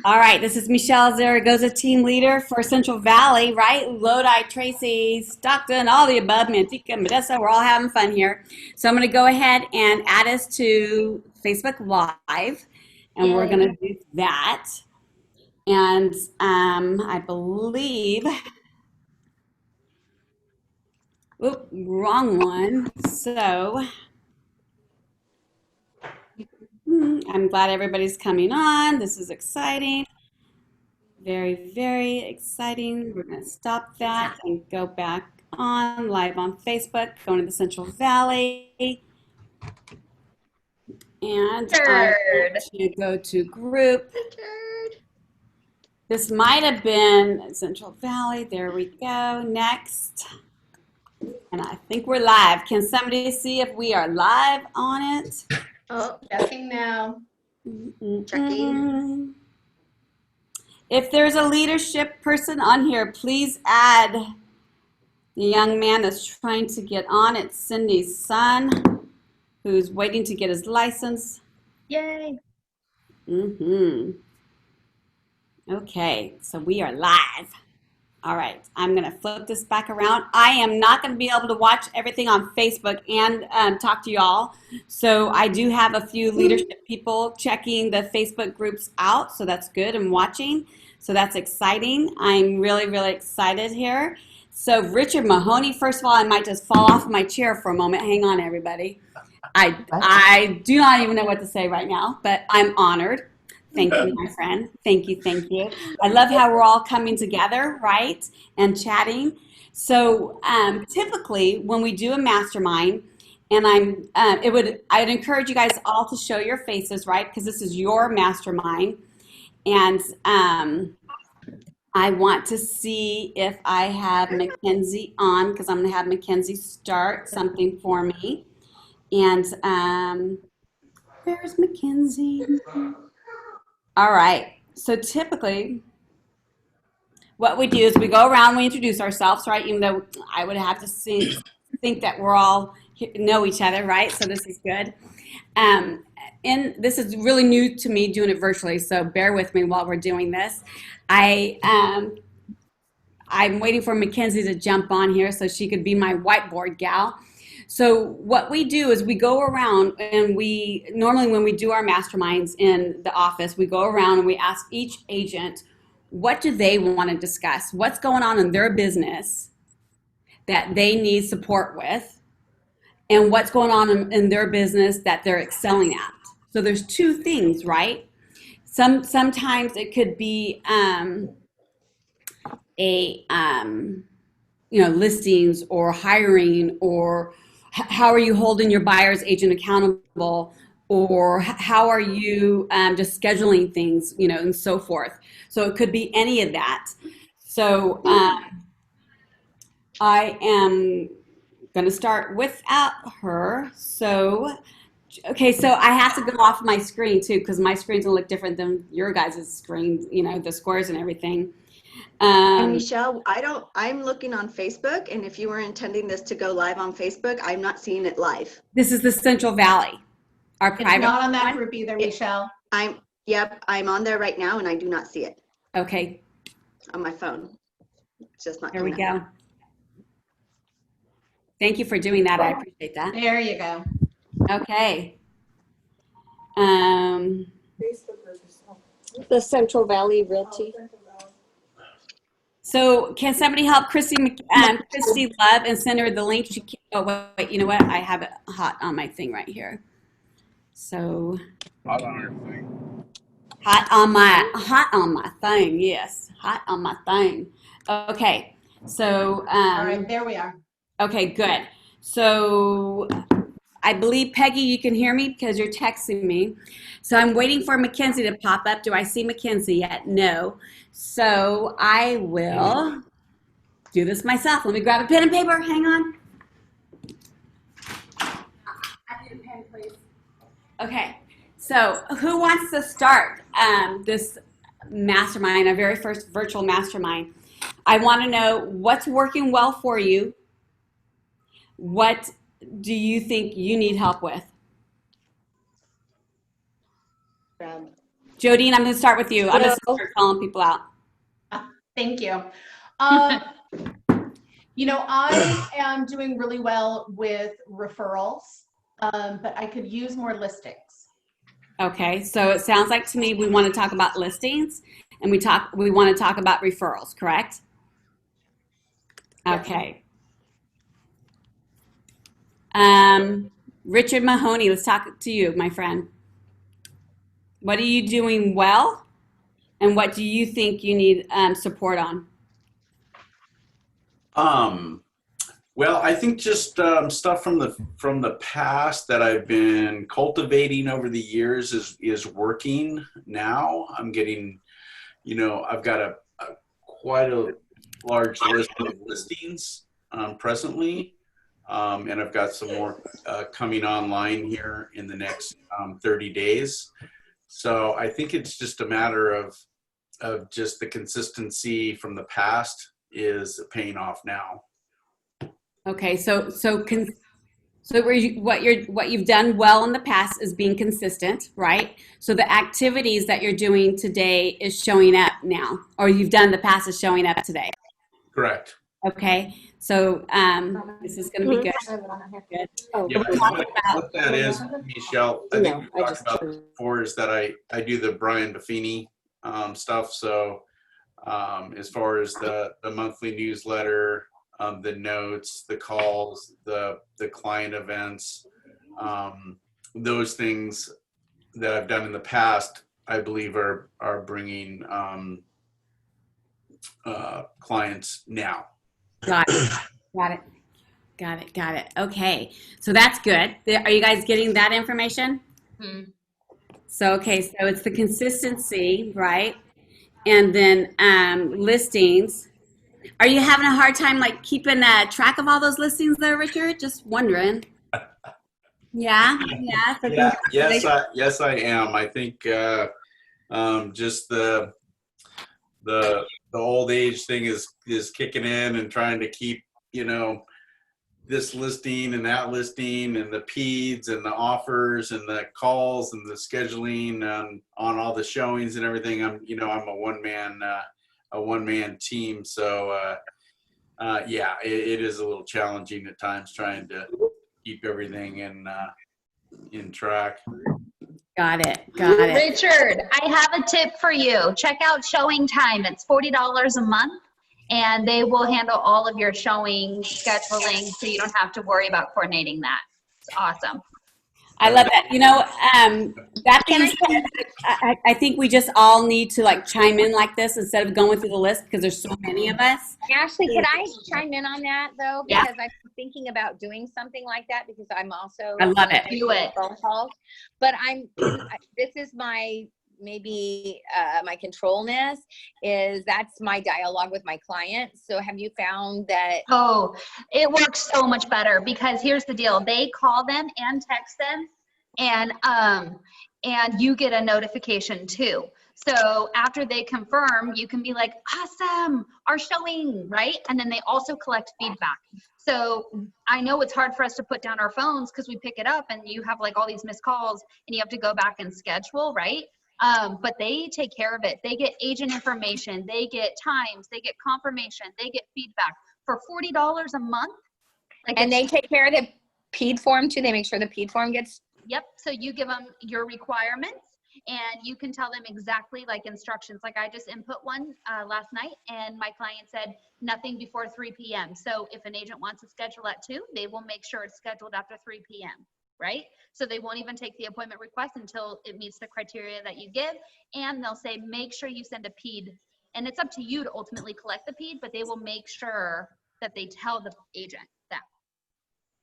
All right, this is Michele, Zaragoza team leader for Central Valley, right? Lodi, Tracy, Stockton, all the above, Manteca, Modesto, we're all having fun here. So I'm going to go ahead and add us to Facebook Live, and we're going Yay. to do that. And I believe, oop, wrong one. So I'm glad everybody's coming on. This is exciting. Very, very exciting. We're going to stop that and go back on live on Facebook, going to the Central Valley. And I want Richard. to go to group. Richard. This might have been Central Valley. There we go. Next. And I think we're live. Can somebody see if we are live on it? Oh, checking now. Checking. Mm-mm. If there's a leadership person on here, please add the young man that's trying to get on. It's Cindy's son, who's waiting to get his license. Yay. Okay, so we are live. All right, I'm going to flip this back around. I am not going to be able to watch everything on Facebook and talk to y'all. So I do have a few leadership people checking the Facebook groups out. So that's good and watching. So that's exciting. I'm really, really excited here. So Richard Mahoney, first of all, I might just fall off my chair for a moment. Hang on, everybody. I do not even know what to say right now, but I'm honored. Thank you, my friend. Thank you, thank you. I love how we're all coming together, right, and chatting. So typically, when we do a mastermind, and I'd encourage you guys all to show your faces, right, because this is your mastermind, and I want to see if I have Mackenzie on because I'm going to have Mackenzie start something for me. And there's Mackenzie. All right. So typically, what we do is we go around, we introduce ourselves, right? Even though I would have to think that we're all know each other, right? So this is good. Um, and this is really new to me doing it virtually, so bear with me while we're doing this. I I'm waiting for Mackenzie to jump on here so she could be my whiteboard gal. So what we do is we go around and we normally when we do our masterminds in the office, we go around and we ask each agent what do they want to discuss? What's going on in their business that they need support with? And what's going on in their business that they're excelling at? So there's two things, right? Sometimes it could be a listings or hiring or how are you holding your buyer's agent accountable or how are you just scheduling things and so forth. So it could be any of that. So I am going to start without her. So okay, so I have to go off my screen too because my screen's gonna look different than your guys' screen, the squares and everything. And um, Michele, I'm looking on Facebook, and if you were intending this to go live on Facebook, I'm not seeing it live. this is the Central Valley, our It's private not on that one. group either, It, Michele. yep, I'm on there right now, and I do not see it Okay, on my phone. It's just not there we coming up. go. Thank you for doing that. I appreciate that. There you go. Okay. Um, The Central Valley Realty. so can somebody help Christy Love and send her the link? She can't, oh, wait, you know what? I have it hot on my thing right here. So Hot on her thing. hot on my thing. Yes, hot on my thing. Okay. So All right, there we are. okay, good. So I believe Peggy, you can hear me because you're texting me. So I'm waiting for Mackenzie to pop up. Do I see Mackenzie yet? No. So I will do this myself. Let me grab a pen and paper. Hang on. I need a pen, please. Okay. So who wants to start this mastermind, our very first virtual mastermind? I want to know what's working well for you. What do you think you need help with? Jodine, I'm going to start with you. I'm going to Well- start calling people out. Thank you. You know, I am doing really well with referrals, but I could use more listings. Okay, so it sounds like to me we want to talk about listings and we want to talk about referrals, correct? Okay. Richard Mahoney, let's talk to you, my friend. What are you doing well, and what do you think you need support on? Well, I think just stuff from the past that I've been cultivating over the years is working now. I'm getting, I've got a quite a large list of listings presently, and I've got some more coming online here in the next 30 days. So I think it's just a matter of just the consistency from the past is paying off now. Okay, what you've done well in the past is being consistent, right? So the activities that you're doing today is showing up now, or you've done in the past is showing up today. Correct. Okay, so this is going to be good. Good. Oh, Yeah, what that is, Michele, I think No, we I talked just about turned- before is that I do the Brian Buffini stuff. So as far as the monthly newsletter, the notes, the calls, the client events, those things that I've done in the past, I believe are bringing clients now. Got it. Got it. Got it. Got it. Okay, so that's good. Are you guys getting that information? So okay, so it's the consistency, right? And then listings. Are you having a hard time like keeping track of all those listings there, Richard? Just wondering. Yeah, yeah. So Yeah, congratulations. yes, I am. I think just the old age thing is kicking in and trying to keep this listing and that listing and the peds and the offers and the calls and the scheduling on all the showings and everything. I'm a one man team, so yeah, it is a little challenging at times trying to keep everything in track. Got it. Got it. Richard, I have a tip for you. Check out Showing Time. It's $40 a month, and they will handle all of your showing scheduling, so you don't have to worry about coordinating that. It's awesome. I love that. That being said, I think we just all need to like chime in like this instead of going through the list because there's so many of us. Ashley, could I chime in on that though? Yeah. Because I'm thinking about doing something like that because I'm also I love it. Do it. phone calls. But this is my my controlness is that's my dialogue with my clients. So have you found that? Oh, it works so much better because here's the deal. They call them and text them, and you get a notification too. So after they confirm, you can be like, awesome, our showing, right? And then they also collect feedback. So I know it's hard for us to put down our phones because we pick it up and you have like all these missed calls and you have to go back and schedule, right? But they take care of it. They get agent information, they get times, they get confirmation, they get feedback for $40 a month. And they take care of the PED form too. They make sure the PED form gets. Yep. So you give them your requirements and you can tell them exactly like instructions. Like I just input one last night and my client said nothing before 3 p.m. So if an agent wants to schedule at 2, they will make sure it's scheduled after 3 p.m. Right? So they won't even take the appointment request until it meets the criteria that you give. And they'll say, make sure you send a PED. And it's up to you to ultimately collect the PED, but they will make sure that they tell the agent that.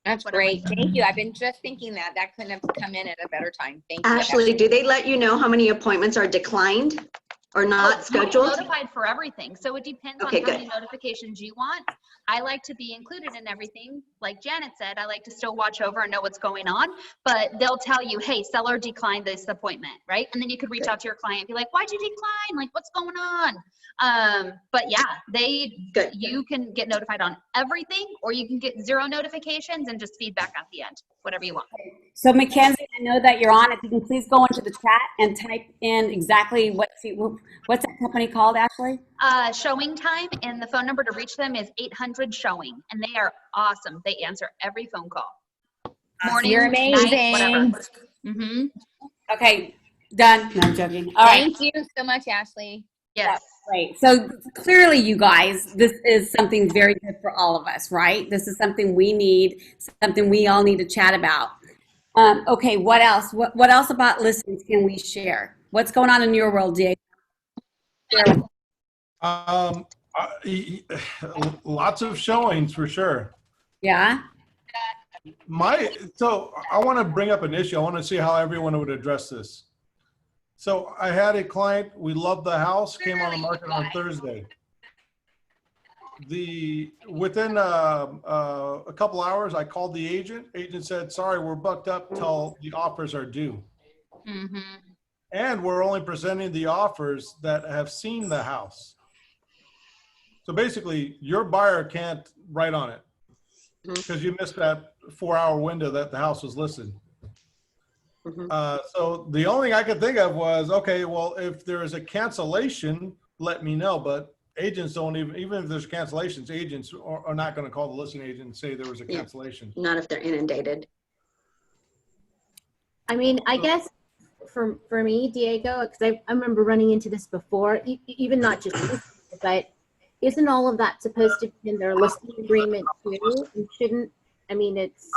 That's great. Thank you. I've been just thinking that couldn't have come in at a better time. Thank you. Ashley, do they let you know how many appointments are declined? or not You're scheduled? notified for everything. So it depends Okay, on how good. many notifications you want. I like to be included in everything. Like Janet said, I like to still watch over and know what's going on, but they'll tell you, hey, seller declined this appointment, right? And then you could reach out to your client and be like, why'd you decline? Like, what's going on? But yeah, Good. you can get notified on everything, or you can get 0 notifications and just feedback at the end, whatever you want. So Mackenzie, I know that you're on. If you can please go into the chat and type in exactly what's that company called, Ashley? Showing time, and the phone number to reach them is 800 showing, and they are awesome. They answer every phone call. Morning, You're night, amazing. whatever. Mm-hmm. Okay, done. No, I'm joking. All right. Thank you so much, Ashley. Yes. Great. So clearly, you guys, this is something very good for all of us, right? This is something we need, something we all need to chat about. Okay, what else? What else about listings can we share? What's going on in your world, Diego? Lots of showings for sure. Yeah? So I want to bring up an issue. I want to see how everyone would address this. So I had a client, we loved the house, came on the market on Thursday. Within a couple hours, I called the agent. Agent said, sorry, we're booked up till the offers are due. Mm-hmm. And we're only presenting the offers that have seen the house. So basically, your buyer can't write on it because you missed that 4-hour window that the house was listed. So the only thing I could think of was, okay, well, if there is a cancellation, let me know. But agents don't even if there's cancellations, agents are not going to call the listing agent and say there was a cancellation. Not if they're inundated. I mean, I guess for me, Diego, because I remember running into this before, even not just this, but isn't all of that supposed to be in their listing agreement too? And shouldn't, I mean, it's.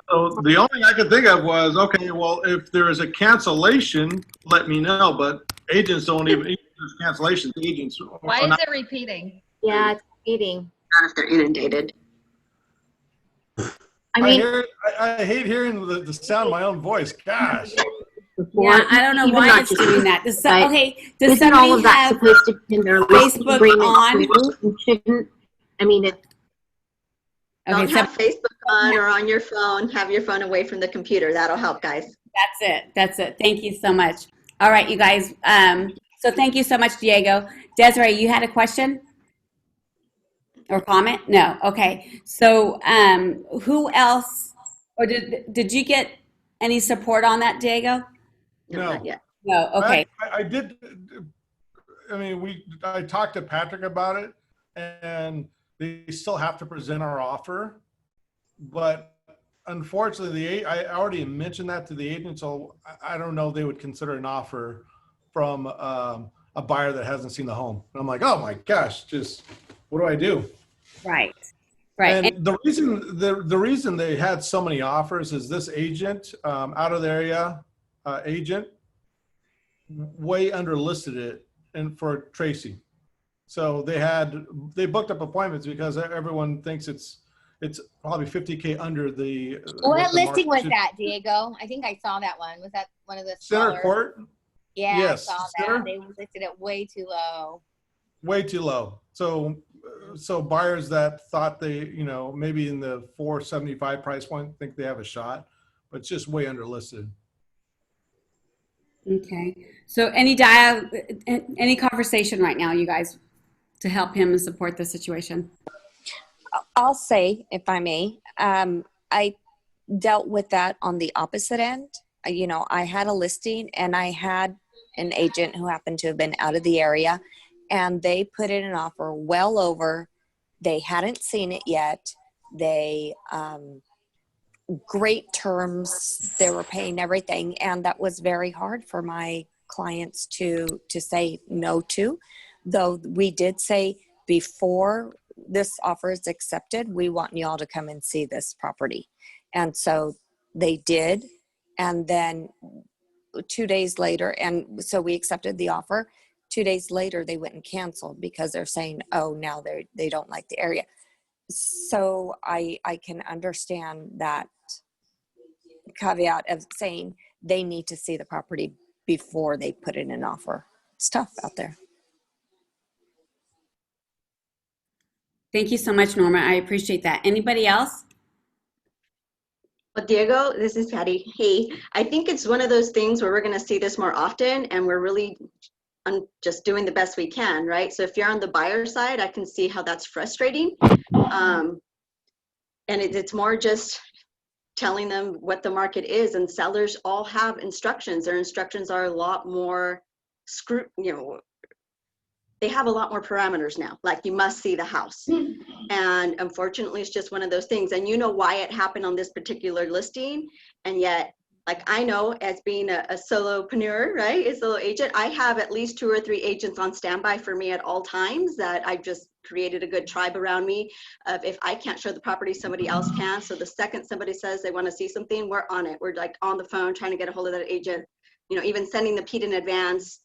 So the only thing I could think of was, okay, well, if there is a cancellation, let me know. But agents don't even there's cancellations. Agents. Why is it repeating? Yeah, it's repeating. Not if they're inundated. I mean, I hate hearing the sound of my own voice. Gosh. Yeah, I don't know even why not it's just doing this, that. Does isn't all somebody of that have supposed to be in their listing Facebook agreement on? too? And shouldn't, I mean, it's. Don't Okay, have Facebook on or on your phone. Have your phone away from the computer. That'll help, guys. That's it. That's it. Thank you so much. All right, you guys. So thank you so much, Diego. Desiree, you had a question or comment? No. Okay. So who else, or did you get any support on that, Diego? No, No. not yet. No. Okay. I did. I mean, I talked to Patrick about it, and they still have to present our offer. But unfortunately, I already mentioned that to the agent, so I don't know if they would consider an offer from a buyer that hasn't seen the home. And I'm like, oh my gosh, just what do I do? Right. Right. And the reason they had so many offers is this agent out of the area agent way underlisted it and for Tracy. So they booked up appointments because everyone thinks it's probably 50K under the. What listing was that, Diego? I think I saw that one. Was that one of the Center smaller? Court? Yeah, Yes. I saw Center? that. They listed it way too low. Way too low. So buyers that thought they, maybe in the 475 price point think they have a shot, but it's just way underlisted. Okay. So any conversation right now, you guys, to help him and support the situation? I'll say, if I may, I dealt with that on the opposite end. I had a listing and I had an agent who happened to have been out of the area, and they put in an offer well over. They hadn't seen it yet. They, great terms. They were paying everything. And that was very hard for my clients to say no to, though we did say before this offer is accepted, we want y'all to come and see this property. And so they did. And then 2 days later, and so we accepted the offer. 2 days later, they went and canceled because they're saying, oh, now they don't like the area. So I can understand that caveat of saying they need to see the property before they put in an offer. It's tough out there. Thank you so much, Norma. I appreciate that. Anybody else? Well, Diego, this is Patty. Hey, I think it's one of those things where we're going to see this more often, and we're really just doing the best we can, right? So if you're on the buyer side, I can see how that's frustrating. And it's more just telling them what the market is, and sellers all have instructions. Their instructions are a lot more they have a lot more parameters now, like you must see the house. And unfortunately, it's just one of those things. And you know why it happened on this particular listing. And yet, like I know, as being a solopreneur, right, a solo agent, I have at least 2 or 3 agents on standby for me at all times that I've just created a good tribe around me of if I can't show the property, somebody else can. So the second somebody says they want to see something, we're on it. We're like on the phone trying to get a hold of that agent, even sending the PED in advance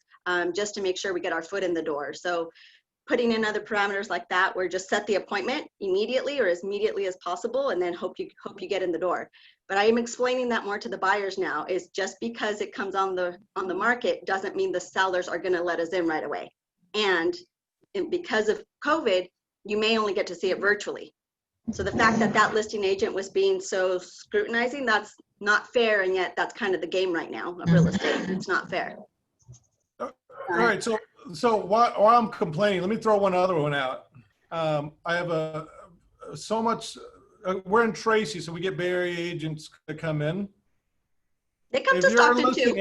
just to make sure we get our foot in the door. So putting in other parameters like that, where just set the appointment immediately or as immediately as possible, and then hope you get in the door. But I am explaining that more to the buyers now, is just because it comes on the market doesn't mean the sellers are going to let us in right away. And because of COVID, you may only get to see it virtually. So the fact that listing agent was being so scrutinizing, that's not fair. And yet that's kind of the game right now of real estate. It's not fair. All right, so while I'm complaining, let me throw one other one out. I have so much. We're in Tracy, so we get Bay Area agents to come in. They come to Stockton too.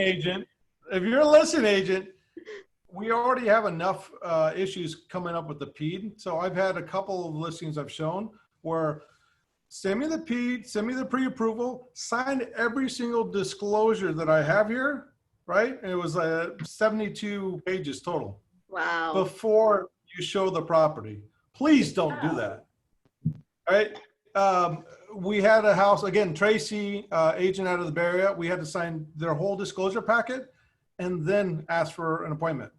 If you're a listing agent, we already have enough issues coming up with the PED. So I've had a couple of listings I've shown where send me the PED, send me the pre-approval, sign every single disclosure that I have here. Right? And it was 72 pages total. Wow. Before you show the property. Please don't do that. All right? We had a house, again, Tracy, agent out of the Bay Area, we had to sign their whole disclosure packet and then ask for an appointment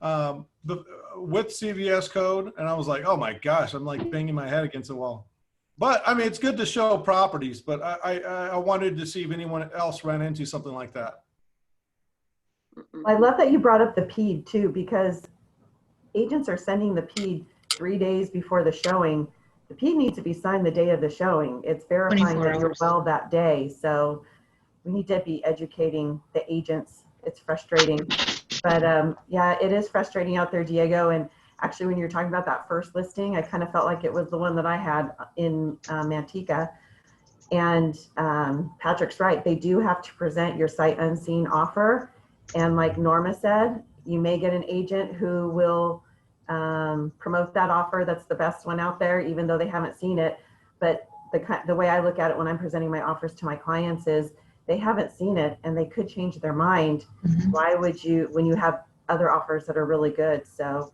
with CVS code. And I was like, oh my gosh, I'm like banging my head against the wall. But I mean, it's good to show properties, but I wanted to see if anyone else ran into something like that. I love that you brought up the PED too, because agents are sending the PED 3 days before the showing. The PED needs to be signed the day of the showing. It's verifying that you're well that day. So we need to be educating the agents. It's frustrating, but yeah, it is frustrating out there, Diego. And actually, when you're talking about that first listing, I kind of felt like it was the one that I had in Manteca. And Patrick's right. They do have to present your sight unseen offer. And like Norma said, you may get an agent who will promote that offer. That's the best one out there, even though they haven't seen it. But the way I look at it when I'm presenting my offers to my clients is they haven't seen it and they could change their mind. Mm-hmm. Why would you, when you have other offers that are really good? So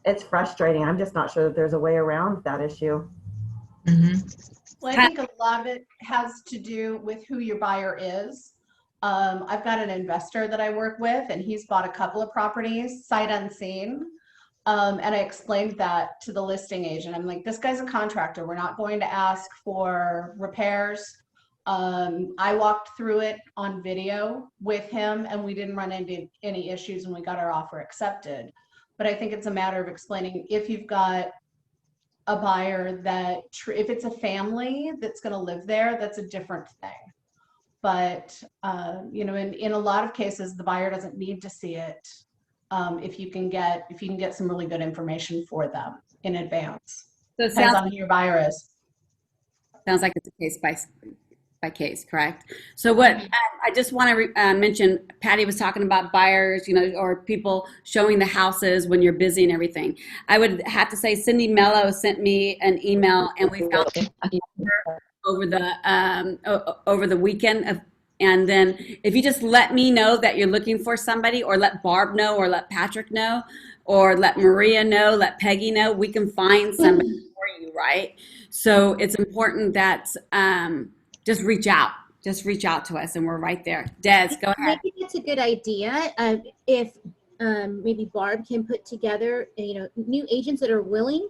it's frustrating. I'm just not sure that there's a way around that issue. Mm-hmm. Well, I think a lot of it has to do with who your buyer is. I've got an investor that I work with, and he's bought a couple of properties, sight unseen. And I explained that to the listing agent. I'm like, this guy's a contractor. We're not going to ask for repairs. I walked through it on video with him, and we didn't run into any issues, and we got our offer accepted. But I think it's a matter of explaining if you've got a buyer that, if it's a family that's going to live there, that's a different thing. But, in a lot of cases, the buyer doesn't need to see it if you can get some really good information for them in advance. So it depends on who your buyer is. Sounds like it's a case by case, correct? So what I just want to mention, Patty was talking about buyers, or people showing the houses when you're busy and everything. I would have to say Cindy Mello sent me an email, and we found over the weekend and then if you just let me know that you're looking for somebody, or let Barb know, or let Patrick know, or let Maria know, let Peggy know, we can find somebody for you, right? So it's important that just reach out to us, and we're right there. Des, go ahead. Maybe it's a good idea if maybe Barb can put together new agents that are willing,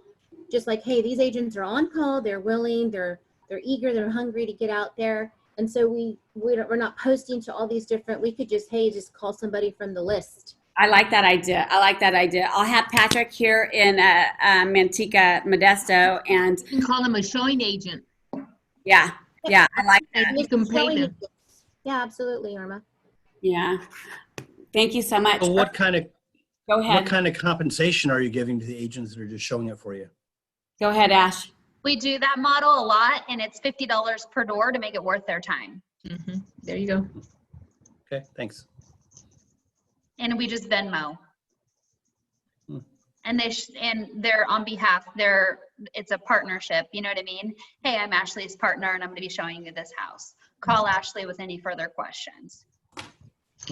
just like, hey, these agents are on call, they're willing, they're eager, they're hungry to get out there. And so we're not posting to all these different, we could just, hey, just call somebody from the list. I like that idea. I like that idea. I'll have Patrick here in Manteca, Modesto, and You can call them a showing agent. yeah, I like that. You can pay them. Yeah, absolutely, Irma. Yeah, thank you so much. So what kind of Go ahead. what kind of compensation are you giving to the agents that are just showing it for you? Go ahead, Ash. We do that model a lot, and it's $50 per door to make it worth their time. There you go. Okay, thanks. And we just Venmo. Hmm. And they're on behalf, it's a partnership, you know what I mean? Hey, I'm Ashley's partner and I'm gonna be showing you this house. Call Ashley with any further questions.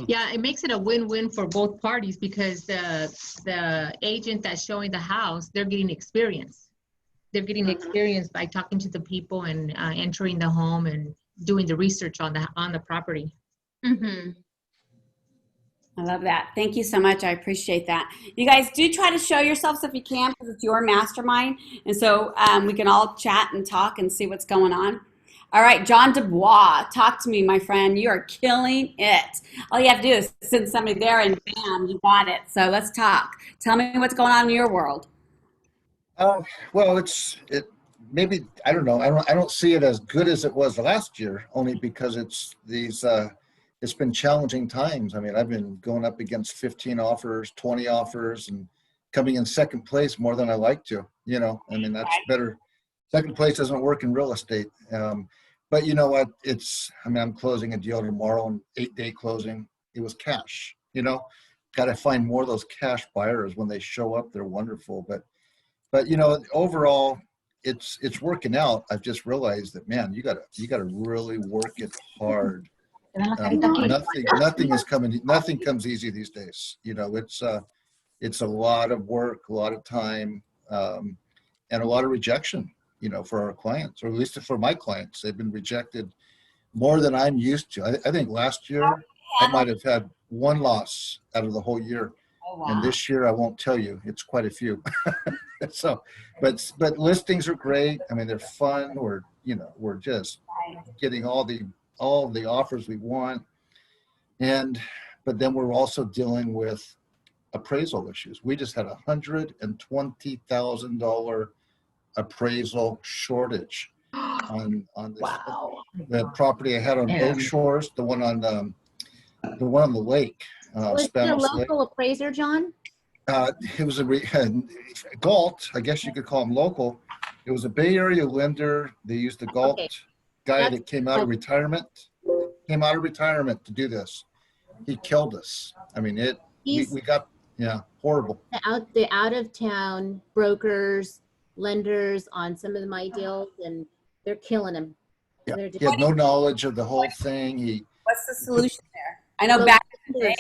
Yeah, it makes it a win-win for both parties because the agent that's showing the house, they're getting experience. They're getting experience by talking to the people and entering the home and doing the research on the property. Mm-hmm. I love that. Thank you so much. I appreciate that. You guys do try to show yourselves if you can, because it's your mastermind. And so we can all chat and talk and see what's going on. All right, John Dubois, talk to me, my friend. You are killing it. All you have to do is send somebody there and bam, you got it. So let's talk. Tell me what's going on in your world. Well, maybe, I don't know. I don't see it as good as it was last year, only because it's been challenging times. I mean, I've been going up against 15 offers, 20 offers, and coming in second place more than I like to, I mean, that's better. Second place doesn't work in real estate. But you know what? I'm closing a deal tomorrow, an 8-day closing. It was cash, got to find more of those cash buyers. When they show up, they're wonderful. But overall, it's working out. I've just realized that, man, you gotta really work it hard. Nothing comes easy these days. It's a lot of work, a lot of time, and a lot of rejection, for our clients, or at least for my clients. They've been rejected more than I'm used to. I think last year I might have had one loss out of the whole year. Oh, wow. And this year, I won't tell you, it's quite a few. So, but listings are great. I mean, they're fun. We're just getting all the offers we want. But then we're also dealing with appraisal issues. We just had $120,000 appraisal shortage on this. Wow. The property I had on Oak Shores, the one on the lake. Was it a local appraiser, John? It was a Galt, I guess you could call him local. It was a Bay Area lender. They used the Galt guy that came out of retirement to do this. He killed us. I mean, we got, horrible. The out of town brokers, lenders on some of my deals, and they're killing him. Yeah. He had no knowledge of the whole thing. What's the solution there? I know back in the day.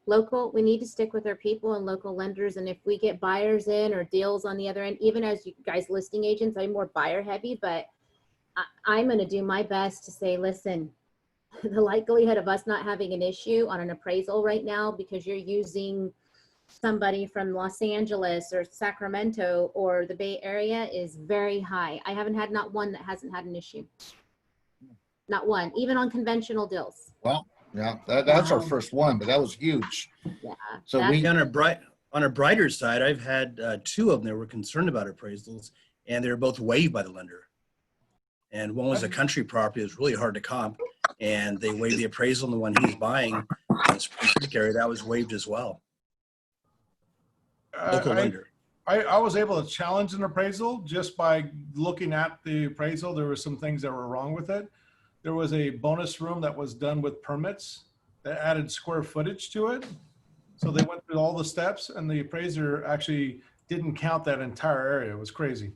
Local, we need to stick with our people and local lenders. And if we get buyers in or deals on the other end, even as you guys listing agents, I'm more buyer heavy, but I'm going to do my best to say, listen, the likelihood of us not having an issue on an appraisal right now because you're using somebody from Los Angeles or Sacramento or the Bay Area is very high. I haven't had not one that hasn't had an issue. Not one, even on conventional deals. Well, yeah, that's our first one, but that was huge. Yeah. So on a brighter side, I've had two of them that were concerned about appraisals, and they were both waived by the lender. And one was a country property. It was really hard to comp, and they waived the appraisal, and the one he's buying, it's pretty scary, that was waived as well. Local lender. I was able to challenge an appraisal just by looking at the appraisal. There were some things that were wrong with it. There was a bonus room that was done with permits that added square footage to it. So they went through all the steps, and the appraiser actually didn't count that entire area. It was crazy.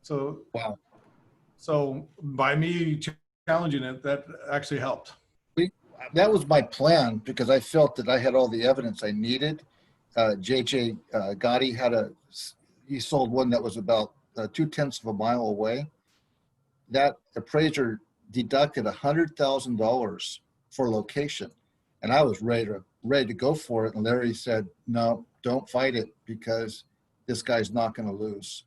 So, wow. So by me challenging it, that actually helped. That was my plan because I felt that I had all the evidence I needed. JJ Gotti he sold one that was about 0.2 of a mile away. That appraiser deducted $100,000 for location, and I was ready to go for it. And Larry said, "No, don't fight it because this guy's not going to lose."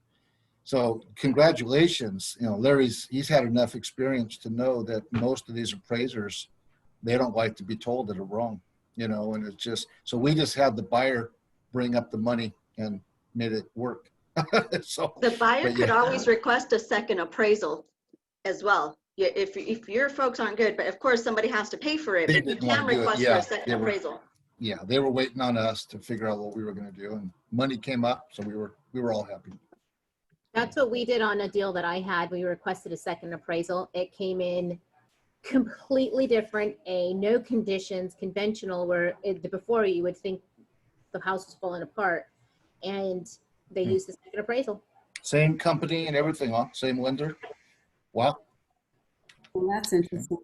So congratulations, he's had enough experience to know that most of these appraisers, they don't like to be told that they're wrong, and it's just, so we just had the buyer bring up the money and made it work. So The buyer but could yeah. always request a second appraisal as well. If your folks aren't good, but of course somebody has to pay for it, They but you didn't wanna can do it. request for Yeah, a second appraisal. Yeah, they were waiting on us to figure out what we were going to do, and money came up, so we were all happy. That's what we did on a deal that I had. We requested a second appraisal. It came in completely different, no conditions, conventional, where before you would think the house was falling apart, and they used the second appraisal. Same company and everything, huh? Same lender. Wow. Well, that's interesting.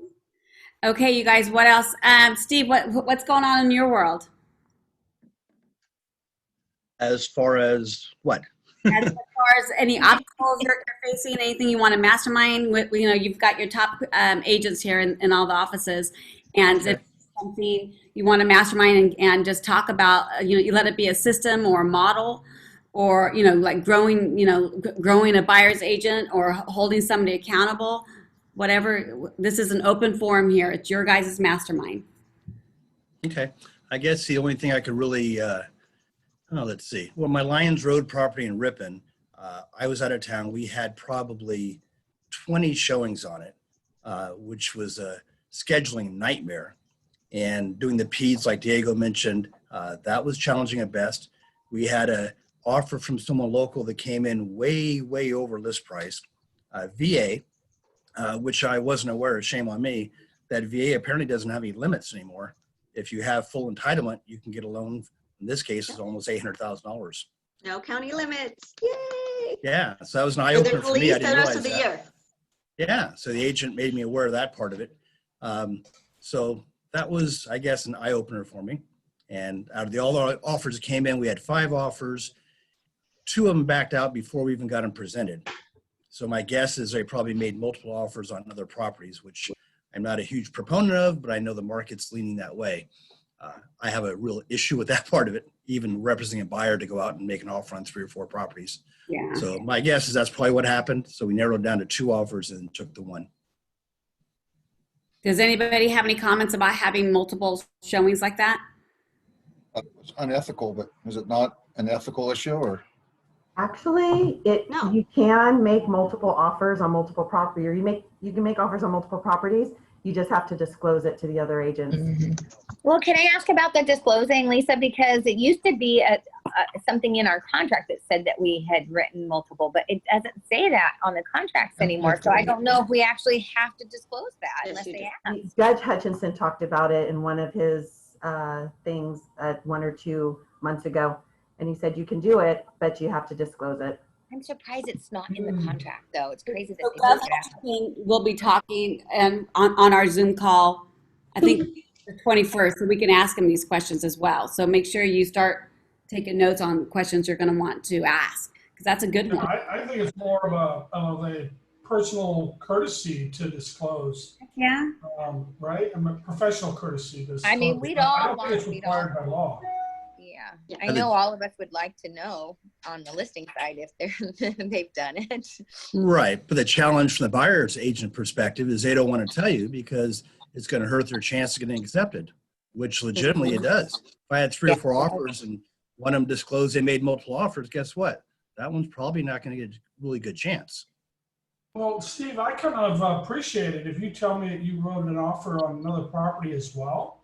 Okay, you guys, what else? Steve, what's going on in your world? As far as what? As far as any obstacles you're facing, anything you want to mastermind with, you've got your top agents here in all the offices, and Okay. if something you want to mastermind and just talk about, you let it be a system or a model, or like growing a buyer's agent or holding somebody accountable, whatever. This is an open forum here. It's your guys' mastermind. Okay. I guess the only thing I could really, let's see. Well, my Lions Road property in Ripon, I was out of town. We had probably 20 showings on it, which was a scheduling nightmare. And doing the PEDs, like Diego mentioned, that was challenging at best. We had a offer from someone local that came in way, way over list price. VA, which I wasn't aware of, shame on me, that VA apparently doesn't have any limits anymore. If you have full entitlement, you can get a loan. In this case, it's almost $800,000. No county limits. Yay! Yeah, so that was an For eye-opener the for me. I police the didn't rest realize of the that. year. Yeah, so the agent made me aware of that part of it. So that was, I guess, an eye-opener for me. And out of all the offers that came in, we had 5 offers. 2 of them backed out before we even got them presented. So my guess is they probably made multiple offers on other properties, which I'm not a huge proponent of, but I know the market's leaning that way. I have a real issue with that part of it, even representing a buyer to go out and make an offer on 3 or 4 properties. Yeah. So my guess is that's probably what happened. So we narrowed down to 2 offers and took the 1. Does anybody have any comments about having multiple showings like that? It's unethical, but is it not an ethical issue or? Actually, No. you can make multiple offers on multiple property, or you can make offers on multiple properties. You just have to disclose it to the other agents. Well, can I ask about the disclosing, Lisa? Because it used to be something in our contract that said that we had written multiple, but it doesn't say that on the contracts anymore. So I don't know if we actually have to disclose that unless they ask. Judge Hutchinson talked about it in one of his things 1 or 2 months ago. And he said you can do it, but you have to disclose it. I'm surprised it's not in the contract, though. It's crazy that So they Judge do that. Hutchinson will be talking on our Zoom call, I think the 21st, so we can ask him these questions as well. So make sure you start taking notes on questions you're going to want to ask, because that's a good one. I think it's more of a personal courtesy to disclose, Yeah. right? I mean, professional courtesy to disclose. I mean, we'd I all don't think it's want, required by law. Yeah, I know all of us would like to know on the listing side if they've done it. Right. But the challenge from the buyer's agent perspective is they don't want to tell you because it's going to hurt their chance of getting accepted, which legitimately it does. If I had 3 or 4 offers and one of them disclosed they made multiple offers, guess what? That one's probably not going to get a really good chance. Well, Steve, I kind of appreciate it if you tell me that you wrote an offer on another property as well.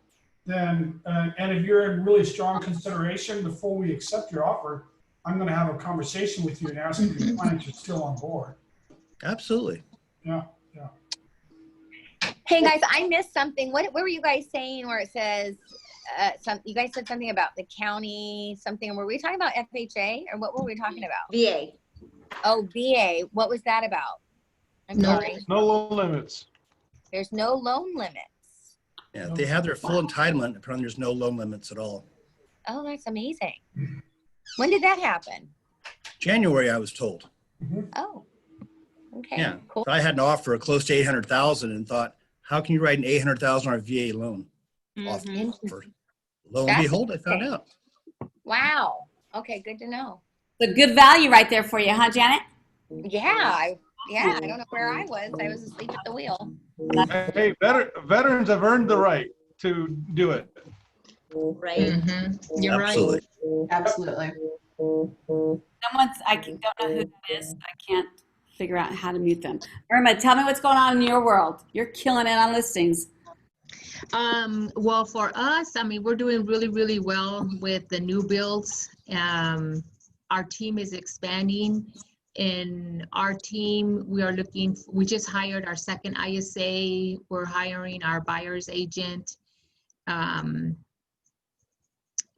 Then, and if you're in really strong consideration before we accept your offer, I'm going to have a conversation with you and ask if your clients are still on board. Absolutely. Yeah. Hey guys, I missed something. What were you guys saying where it says, you guys said something about the county, something, were we talking about FHA or what were we talking about? VA. Oh, VA. What was that about? I'm sorry. No loan limits. There's no loan limits. Yeah, if they have their full entitlement, apparently there's no loan limits at all. Oh, that's amazing. When did that happen? January, I was told. Oh, okay. Yeah. Cool. So I had an offer close to 800,000 and thought, how can you write an 800,000 VA loan? Offer. Lo and behold, I found out. Wow. Okay, good to know. The good value right there for you, huh, Janet? Yeah, I don't know where I was. I was asleep at the wheel. Hey, veterans have earned the right to do it. Right. You're Absolutely. right. Absolutely. I don't know who that is. I can't figure out how to mute them. Irma, tell me what's going on in your world. You're killing it on listings. Well, for us, I mean, we're doing really, really well with the new builds. Our team is expanding. In our team, we just hired our second ISA. We're hiring our buyer's agent. How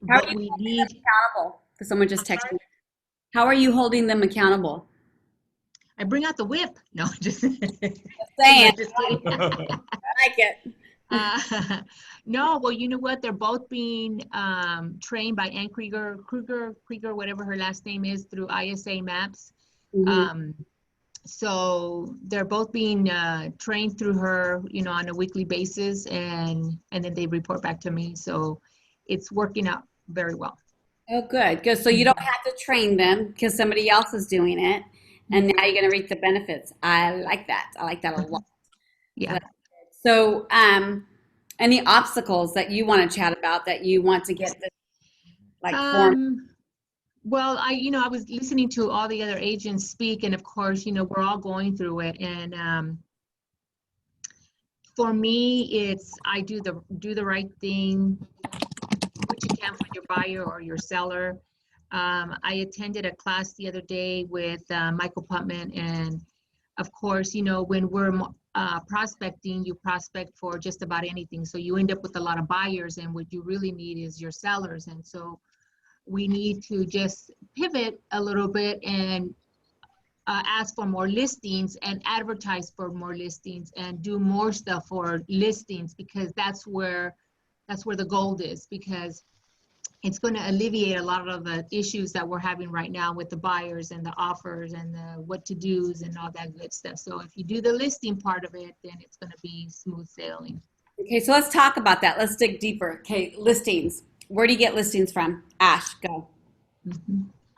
are But you we holding need, them accountable? Because someone just texted me. How are you holding them accountable? I bring out the whip. No, just Saying. just kidding. I like it. No, well, you know what? They're both being trained by Ann Krieger, whatever her last name is, through ISA Maps. So they're both being trained through her, you know, on a weekly basis, and then they report back to me. So it's working out very well. Oh, good. Good. So you don't have to train them because somebody else is doing it, and now you're going to reap the benefits. I like that. I like that a lot. Yeah. So, any obstacles that you want to chat about that you want to get this form? Well, I was listening to all the other agents speak, and of course, you know, we're all going through it. And for me, it's I do the right thing, what you can for your buyer or your seller. I attended a class the other day with Michael Putman, and of course, you know, when we're prospecting, you prospect for just about anything. So you end up with a lot of buyers, and what you really need is your sellers. And so we need to just pivot a little bit and ask for more listings and advertise for more listings and do more stuff for listings, because that's where the gold is, because it's going to alleviate a lot of the issues that we're having right now with the buyers and the offers and the what to do's and all that good stuff. So if you do the listing part of it, then it's going to be smooth sailing. Okay, so let's talk about that. Let's dig deeper. Okay, listings. Where do you get listings from? Ash, go.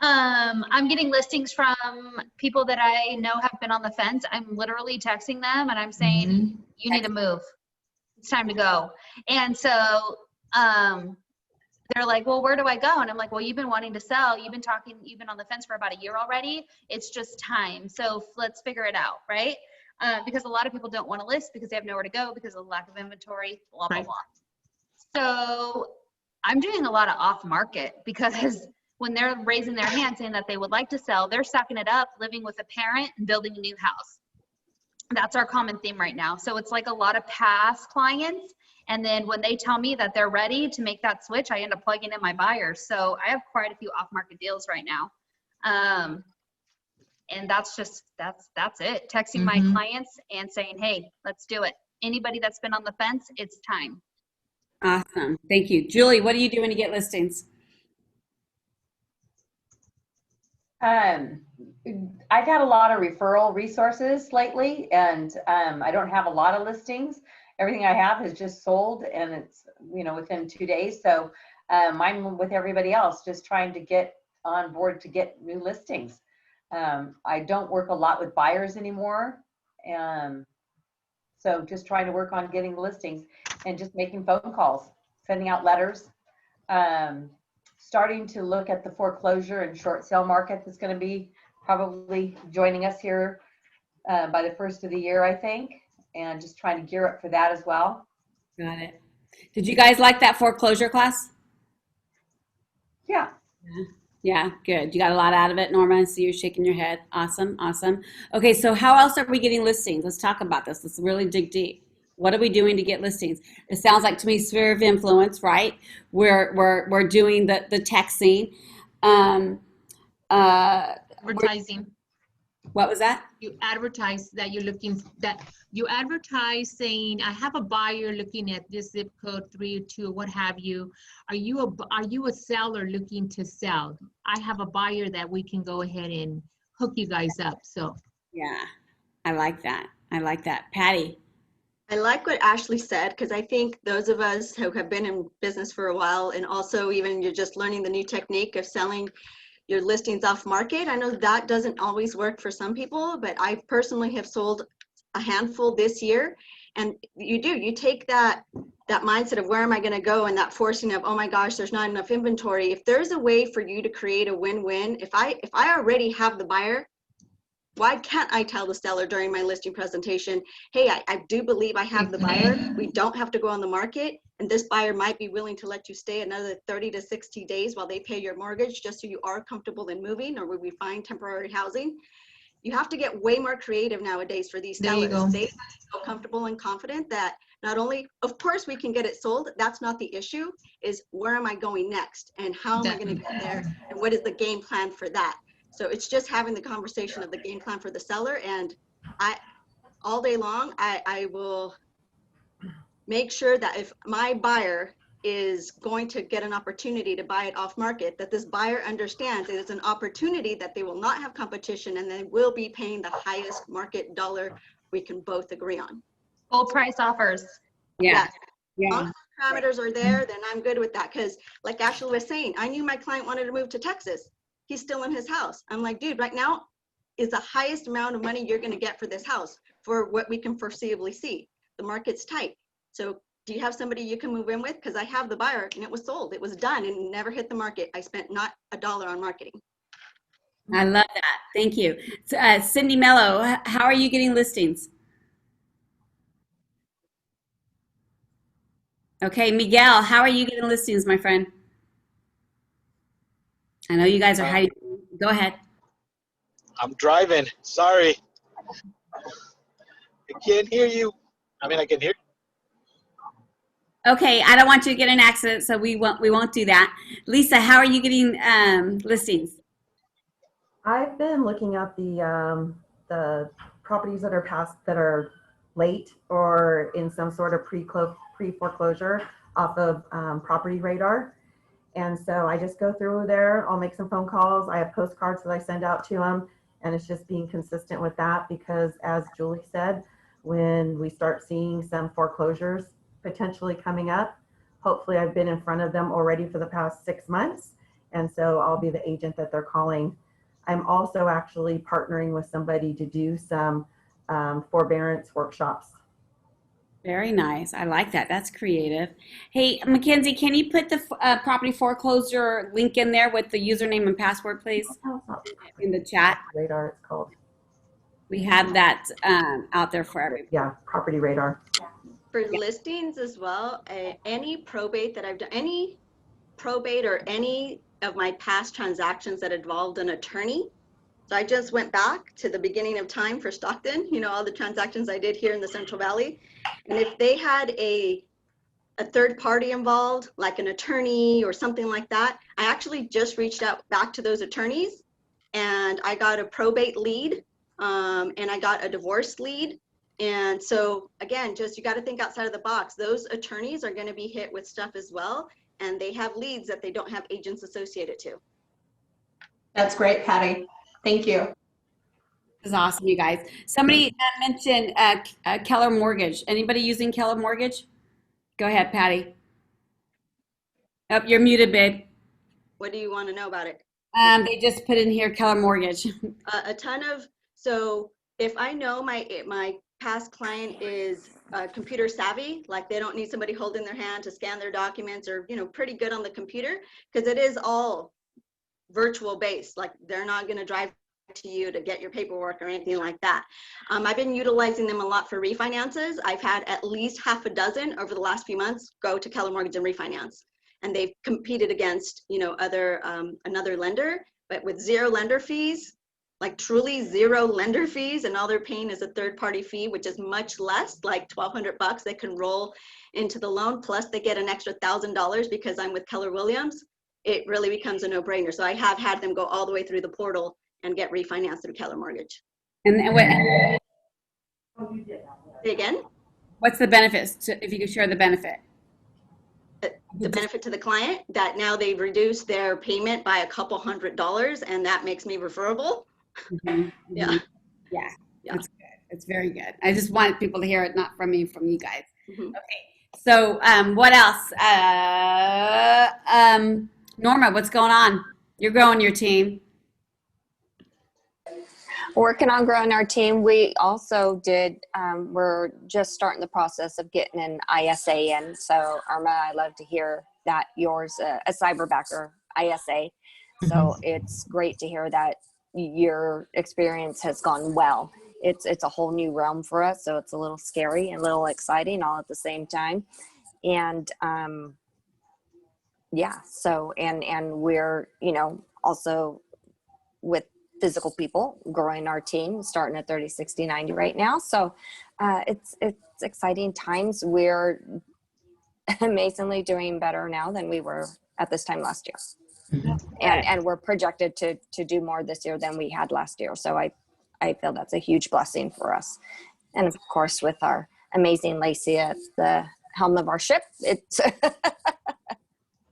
I'm getting listings from people that I know have been on the fence. I'm literally texting them and I'm saying, you need to move. It's time to go. And so they're like, well, where do I go? And I'm like, well, you've been wanting to sell. You've been on the fence for about a year already. It's just time. So let's figure it out, right? Because a lot of people don't want to list because they have nowhere to go because of the lack of inventory, blah, blah, blah. So I'm doing a lot of off market, because when they're raising their hand saying that they would like to sell, they're sucking it up, living with a parent and building a new house. That's our common theme right now. So it's like a lot of past clients. And then when they tell me that they're ready to make that switch, I end up plugging in my buyers. So I have quite a few off market deals right now. And that's it. Texting my clients and saying, hey, let's do it. Anybody that's been on the fence, it's time. Awesome. Thank you. Julie, what are you doing to get listings? I've had a lot of referral resources lately, and I don't have a lot of listings. Everything I have is just sold, and it's, you know, within 2 days. So I'm with everybody else, just trying to get on board to get new listings. I don't work a lot with buyers anymore. So just trying to work on getting listings and just making phone calls, sending out letters, starting to look at the foreclosure and short sale market that's going to be probably joining us here by the first of the year, I think, and just trying to gear up for that as well. Got it. Did you guys like that foreclosure class? Yeah. Yeah, good. You got a lot out of it, Norma. I see you shaking your head. Awesome, awesome. Okay, so how else are we getting listings? Let's talk about this. Let's really dig deep. What are we doing to get listings? It sounds like to me sphere of influence, right? We're doing the texting. Advertising. What was that? You advertise that you advertise saying, I have a buyer looking at this zip code 302, what have you. Are you a seller looking to sell? I have a buyer that we can go ahead and hook you guys up. So yeah, I like that. I like that. Patty. I like what Ashley said, because I think those of us who have been in business for a while, and also even you're just learning the new technique of selling, your listings off market. I know that doesn't always work for some people, but I personally have sold a handful this year. And you take that mindset of where am I going to go, and that forcing of, oh my gosh, there's not enough inventory. If there's a way for you to create a win-win, if I already have the buyer, why can't I tell the seller during my listing presentation, hey, I do believe I have the buyer. We don't have to go on the market. And this buyer might be willing to let you stay another 30 to 60 days while they pay your mortgage, just so you are comfortable in moving, or will we find temporary housing? You have to get way more creative nowadays for these sellers. They have to feel comfortable and confident that not only, of course, we can get it sold. That's not the issue, is where am I going next? And how am I going to get there? And what is the game plan for that? So it's just having the conversation of the game plan for the seller. And all day long, I will make sure that if my buyer is going to get an opportunity to buy it off market, that this buyer understands that it's an opportunity, that they will not have competition, and they will be paying the highest market dollar we can both agree on. Full price offers. Yeah. As long as the parameters are there, then I'm good with that. Because like Ashley was saying, I knew my client wanted to move to Texas. He's still in his house. I'm like, dude, right now is the highest amount of money you're going to get for this house for what we can foreseeably see. The market's tight. So do you have somebody you can move in with? Because I have the buyer, and it was sold. It was done and never hit the market. I spent not $1 on marketing. I love that. Thank you. Cindy Mello, how are you getting listings? Okay, Miguel, how are you getting listings, my friend? I know you guys are hiding. Go ahead. I'm driving. Sorry. I can't hear you. I mean, I can hear. Okay, I don't want you to get in an accident, so we won't do that. Lisa, how are you getting listings? I've been looking at the properties that are late or in some sort of pre-foreclosure off of Property Radar. And so I just go through there. I'll make some phone calls. I have postcards that I send out to them, and it's just being consistent with that, because as Julie said, when we start seeing some foreclosures potentially coming up, hopefully I've been in front of them already for the past 6 months. And so I'll be the agent that they're calling. I'm also actually partnering with somebody to do some forbearance workshops. Very nice. I like that. That's creative. Hey, Mackenzie, can you put the property foreclosure link in there with the username and password, please? In the chat. Radar, it's called. We have that out there for everybody. Yeah, Property Radar. For listings as well, any probate that I've done, any probate or any of my past transactions that involved an attorney. So I just went back to the beginning of time for Stockton, all the transactions I did here in the Central Valley. And if they had a third party involved, like an attorney or something like that, I actually just reached out back to those attorneys, and I got a probate lead, and I got a divorce lead. And so again, just you got to think outside of the box. Those attorneys are going to be hit with stuff as well, and they have leads that they don't have agents associated to. That's great, Patty. Thank you. This is awesome, you guys. Somebody mentioned Keller Mortgage. Anybody using Keller Mortgage? Go ahead, Patty. Oh, you're muted, babe. What do you want to know about it? They just put in here Keller Mortgage. A ton of, so if I know my past client is computer savvy, like they don't need somebody holding their hand to scan their documents, or pretty good on the computer, because it is all virtual based. Like they're not going to drive to you to get your paperwork or anything like that. I've been utilizing them a lot for refinances. I've had at least half a dozen over the last few months go to Keller Mortgage and refinance, and they've competed against another lender, but with zero lender fees, like truly zero lender fees, and all they're paying is a third party fee, which is much less, like $1,200 they can roll into the loan, plus they get an extra $1,000 because I'm with Keller Williams. It really becomes a no-brainer. So I have had them go all the way through the portal and get refinanced through Keller Mortgage. And what? Say again? What's the benefits? If you could share the benefit. The benefit to the client, that now they've reduced their payment by a couple $100s, and that makes me referable. Mm-hmm. Yeah. Yeah. That's good. It's very good. I just want people to hear it, not from me, from you guys. Mm-hmm. Okay. So what else? Norma, what's going on? You're growing your team. Working on growing our team. We also did, we're just starting the process of getting an ISA in. So Irma, I love to hear that yours, a cyberbacker ISA. So it's great to hear that your experience has gone well. It's a whole new realm for us. So it's a little scary and a little exciting all at the same time. And yeah, so, and we're, you know, also with physical people, growing our team, starting at 30, 60, 90 right now. So it's exciting times. We're amazingly doing better now than we were at this time last year. And we're projected to do more this year than we had last year. So I feel that's a huge blessing for us. And of course, with our amazing Lacey at the helm of our ship, it's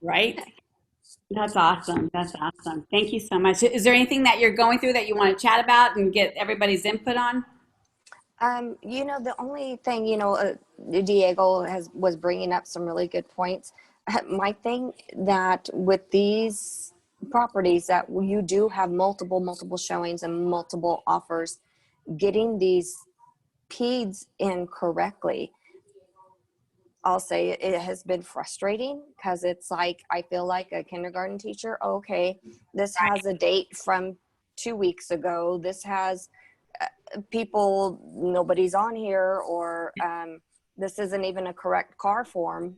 Right? That's awesome. That's awesome. Thank you so much. Is there anything that you're going through that you want to chat about and get everybody's input on? you know, the only thing, you know, Diego was bringing up some really good points. My thing that with these properties that you do have multiple showings and multiple offers, getting these PEDs in correctly, I'll say it has been frustrating because it's like, I feel like a kindergarten teacher. Okay, this has a date from 2 weeks ago. This has people, nobody's on here, or this isn't even a correct car form.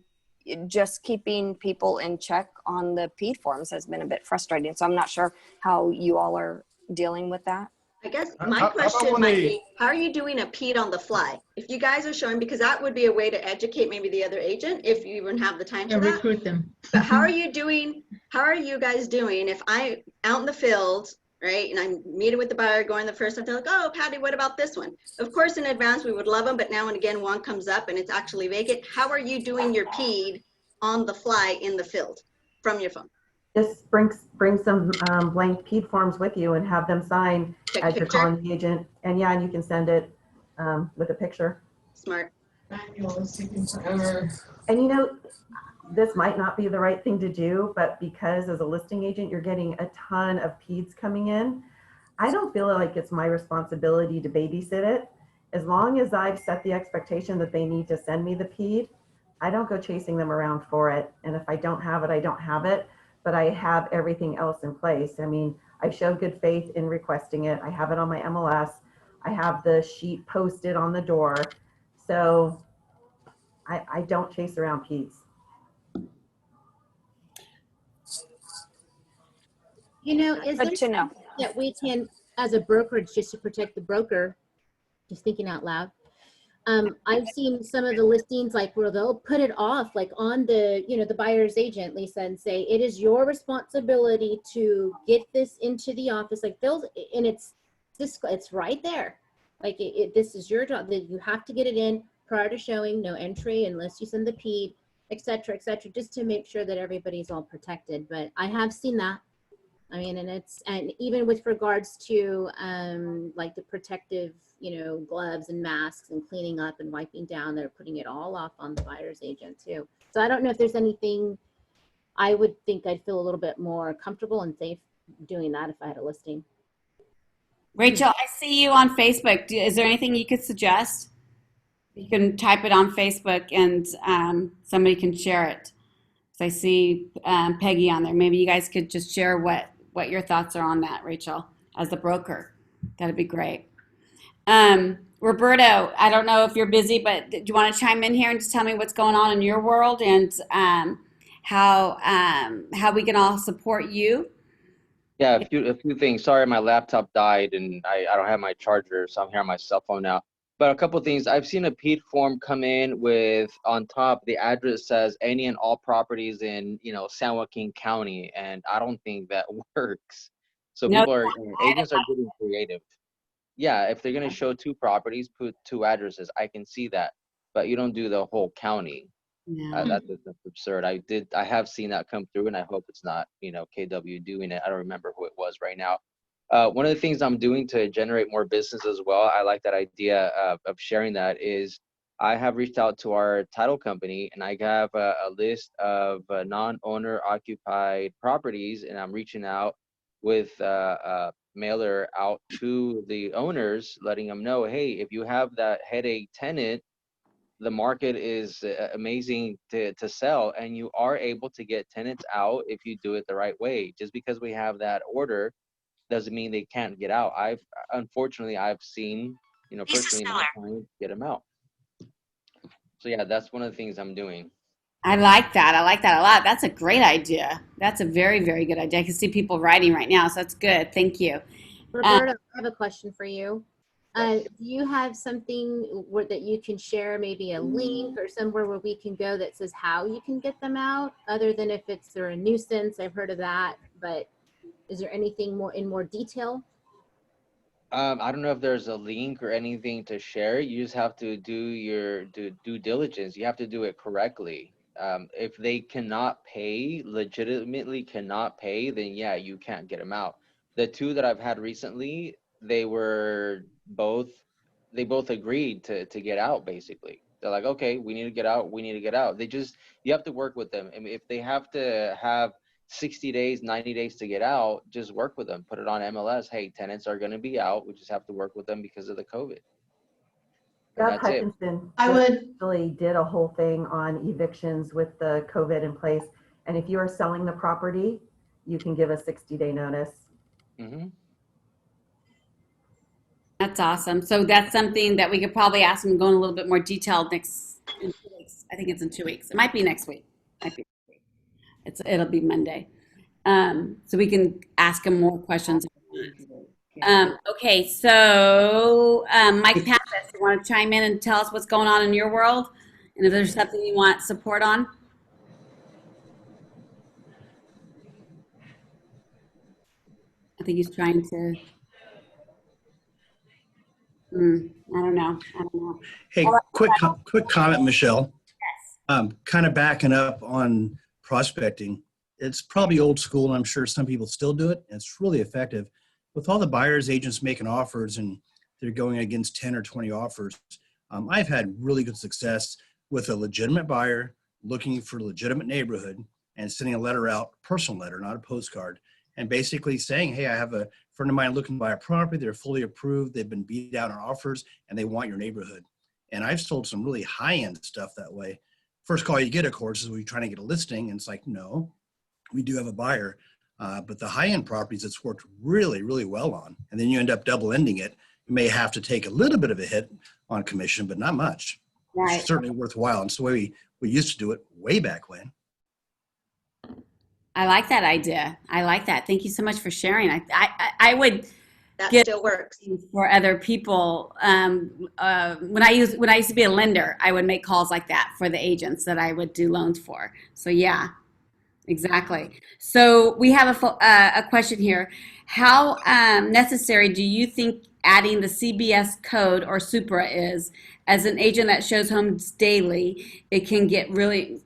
Just keeping people in check on the PED forms has been a bit frustrating. So I'm not sure how you all are dealing with that. I guess my question might be, how are you doing a PED on the fly? If you guys are showing, because that would be a way to educate maybe the other agent, if you even have the time for And that. recruit them. But how are you guys doing if I'm out in the field, right, and I'm meeting with the buyer, going the first time, they're like, oh, Patty, what about this one? Of course, in advance, we would love them, but now and again, one comes up and it's actually vacant. How are you doing your PED on the fly in the field from your phone? Just bring some blank PED forms with you and have them sign as you're calling the agent. And yeah, and you can send it with a picture. Smart. And you know, this might not be the right thing to do, but because as a listing agent, you're getting a ton of PEDs coming in, I don't feel like it's my responsibility to babysit it. As long as I've set the expectation that they need to send me the PED, I don't go chasing them around for it. And if I don't have it, I don't have it. But I have everything else in place. I mean, I showed good faith in requesting it. I have it on my MLS. I have the sheet posted on the door. So I don't chase around PEDs. You know, is there Good to know. something that we can, as a brokerage, just to protect the broker, just thinking out loud, I've seen some of the listings like where they'll put it off like on the, you know, the buyer's agent, Lisa, and say, it is your responsibility to get this into the office. Like they'll, and it's right there. Like this is your job, that you have to get it in prior to showing, no entry unless you send the PED, et cetera, just to make sure that everybody's all protected. But I have seen that. I mean, and even with regards to like the protective, you know, gloves and masks and cleaning up and wiping down, they're putting it all off on the buyer's agent too. So I don't know if there's anything, I would think I'd feel a little bit more comfortable and safe doing that if I had a listing. Rachel, I see you on Facebook. Is there anything you could suggest? You can type it on Facebook and somebody can share it. So I see Peggy on there. Maybe you guys could just share what your thoughts are on that, Rachel, as the broker. That'd be great. Roberto, I don't know if you're busy, but do you want to chime in here and just tell me what's going on in your world and how we can all support you? Yeah, a few things. Sorry, my laptop died and I don't have my charger, so I'm here on my cell phone now. But a couple of things. I've seen a PED form come in with on top the address says any and all properties in, you know, San Joaquin County, and I don't think that works. So No, agents are getting creative. Yeah, if they're gonna show 2 properties, put 2 addresses. I can see that, but you don't do the whole county. no. That's absurd. I have seen that come through, and I hope it's not, you know, KW doing it. I don't remember who it was right now. One of the things I'm doing to generate more business as well, I like that idea of sharing that, is I have reached out to our title company, and I have a list of non-owner occupied properties, and I'm reaching out with a mailer out to the owners, letting them know, hey, if you have that headache tenant, the market is amazing to sell, and you are able to get tenants out if you do it the right way. Just because we have that order doesn't mean they can't get out. Unfortunately, I've seen, personally, my clients get them out. So yeah, that's one of the things I'm doing. I like that. I like that a lot. That's a great idea. That's a very, very good idea. I can see people writing right now, so that's good. Thank you. Roberta, I have a question for you. Do you have something that you can share, maybe a link or somewhere where we can go that says how you can get them out, other than if they're a nuisance? I've heard of that, but is there anything in more detail? I don't know if there's a link or anything to share. You just have to do your due diligence. You have to do it correctly. If they cannot pay, legitimately cannot pay, then yeah, you can't get them out. The two that I've had recently, they both agreed to get out, basically. They're like, okay, we need to get out. We need to get out. You have to work with them. I mean, if they have to have 60 days, 90 days to get out, just work with them. Put it on MLS. Hey, tenants are going to be out. We just have to work with them because of the COVID. Beth Hutchinson actually did a whole thing on evictions with the COVID in place. And if you are selling the property, you can give a 60-day notice. Mm-hmm. That's awesome. So that's something that we could probably ask them to go in a little bit more detail in 2 weeks. I think it's in 2 weeks. It might be next week. It'll be Monday. So we can ask them more questions. Okay, so Mike Pappas, you want to chime in and tell us what's going on in your world? And if there's something you want support on? I think he's trying to. I don't know. Hey, quick comment, Michelle. Yes. Kind of backing up on prospecting. It's probably old school, and I'm sure some people still do it. And it's really effective. With all the buyers agents making offers and they're going against 10 or 20 offers, I've had really good success with a legitimate buyer looking for a legitimate neighborhood and sending a letter out, personal letter, not a postcard, and basically saying, hey, I have a friend of mine looking to buy a property. They're fully approved. They've been beat out on offers, and they want your neighborhood. And I've sold some really high-end stuff that way. First call you get, of course, is when you're trying to get a listing, and it's like, no, we do have a buyer. But the high-end properties, it's worked really, really well on. And then you end up double-ending it. You may have to take a little bit of a hit on commission, but not much. Right. It's certainly worthwhile. And it's the way we used to do it way back when. I like that idea. I like that. Thank you so much for sharing. I would That get still works for other people. When I used to be a lender, I would make calls like that for the agents that I would do loans for. So yeah, exactly. So we have a question here. How necessary do you think adding the CBS code or Supra is? As an agent that shows homes daily, it can get really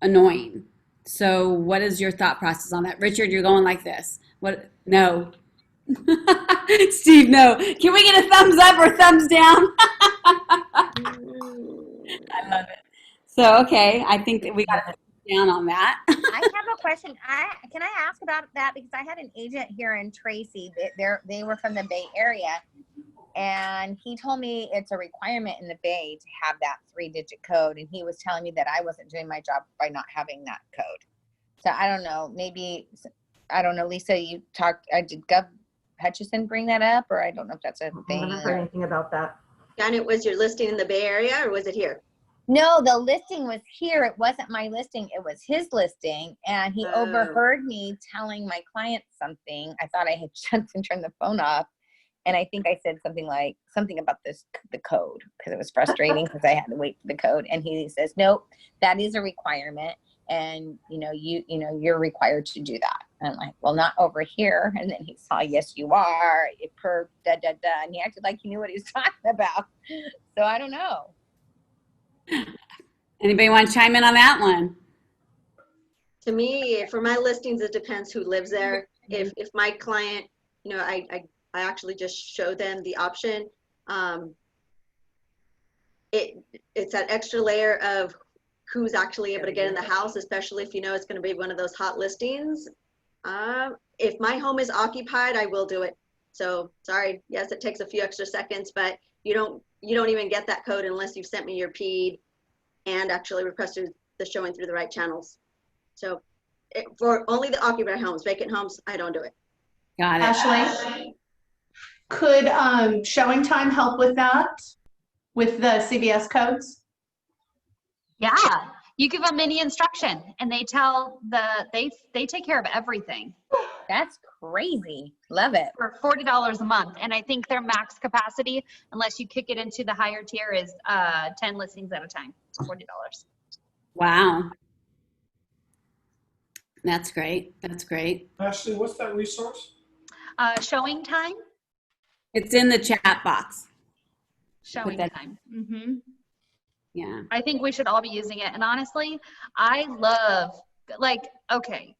annoying. So what is your thought process on that? Richard, you're going like this. What? No. Steve, no. Can we get a thumbs up or thumbs down? I love it. So, okay. I think that we got to down on that. I have a question. Can I ask about that? Because I had an agent here in Tracy. They were from the Bay Area. And he told me it's a requirement in the Bay to have that 3-digit code. And he was telling me that I wasn't doing my job by not having that code. So I don't know. Maybe, I don't know, Lisa, you talked, did Gov Hutchison bring that up? Or I don't know if that's a thing. I haven't heard anything about that. Janet, was your listing in the Bay Area or was it here? No, the listing was here. It wasn't my listing. It was his listing. And he overheard me telling my client something. I thought I had shut and turned the phone off. And I think I said something about the code, because it was frustrating because I had to wait for the code. And he says, nope, that is a requirement. And you're required to do that. And I'm like, well, not over here. And then he saw, yes, you are. It per da da da. And he acted like he knew what he was talking about. So I don't know. Anybody want to chime in on that one? To me, for my listings, it depends who lives there. If my client, I actually just show them the option. It's that extra layer of who's actually able to get in the house, especially if it's going to be one of those hot listings. if my home is occupied, I will do it. So sorry, yes, it takes a few extra seconds, but you don't even get that code unless you've sent me your PED and actually requested the showing through the right channels. So for only the occupied homes, vacant homes, I don't do it. Got it. Ashley, could showing time help with that? With the CVS codes? Yeah, you give them any instruction and they take care of everything. That's crazy. Love it. For $40 a month. And I think their max capacity, unless you kick it into the higher tier, is 10 listings at a time for $40. Wow. That's great. That's great. Ashley, what's that resource? Showing time. It's in the chat box. Showing time. Mm-hmm. Yeah. I think we should all be using it. And honestly, I love, like, okay,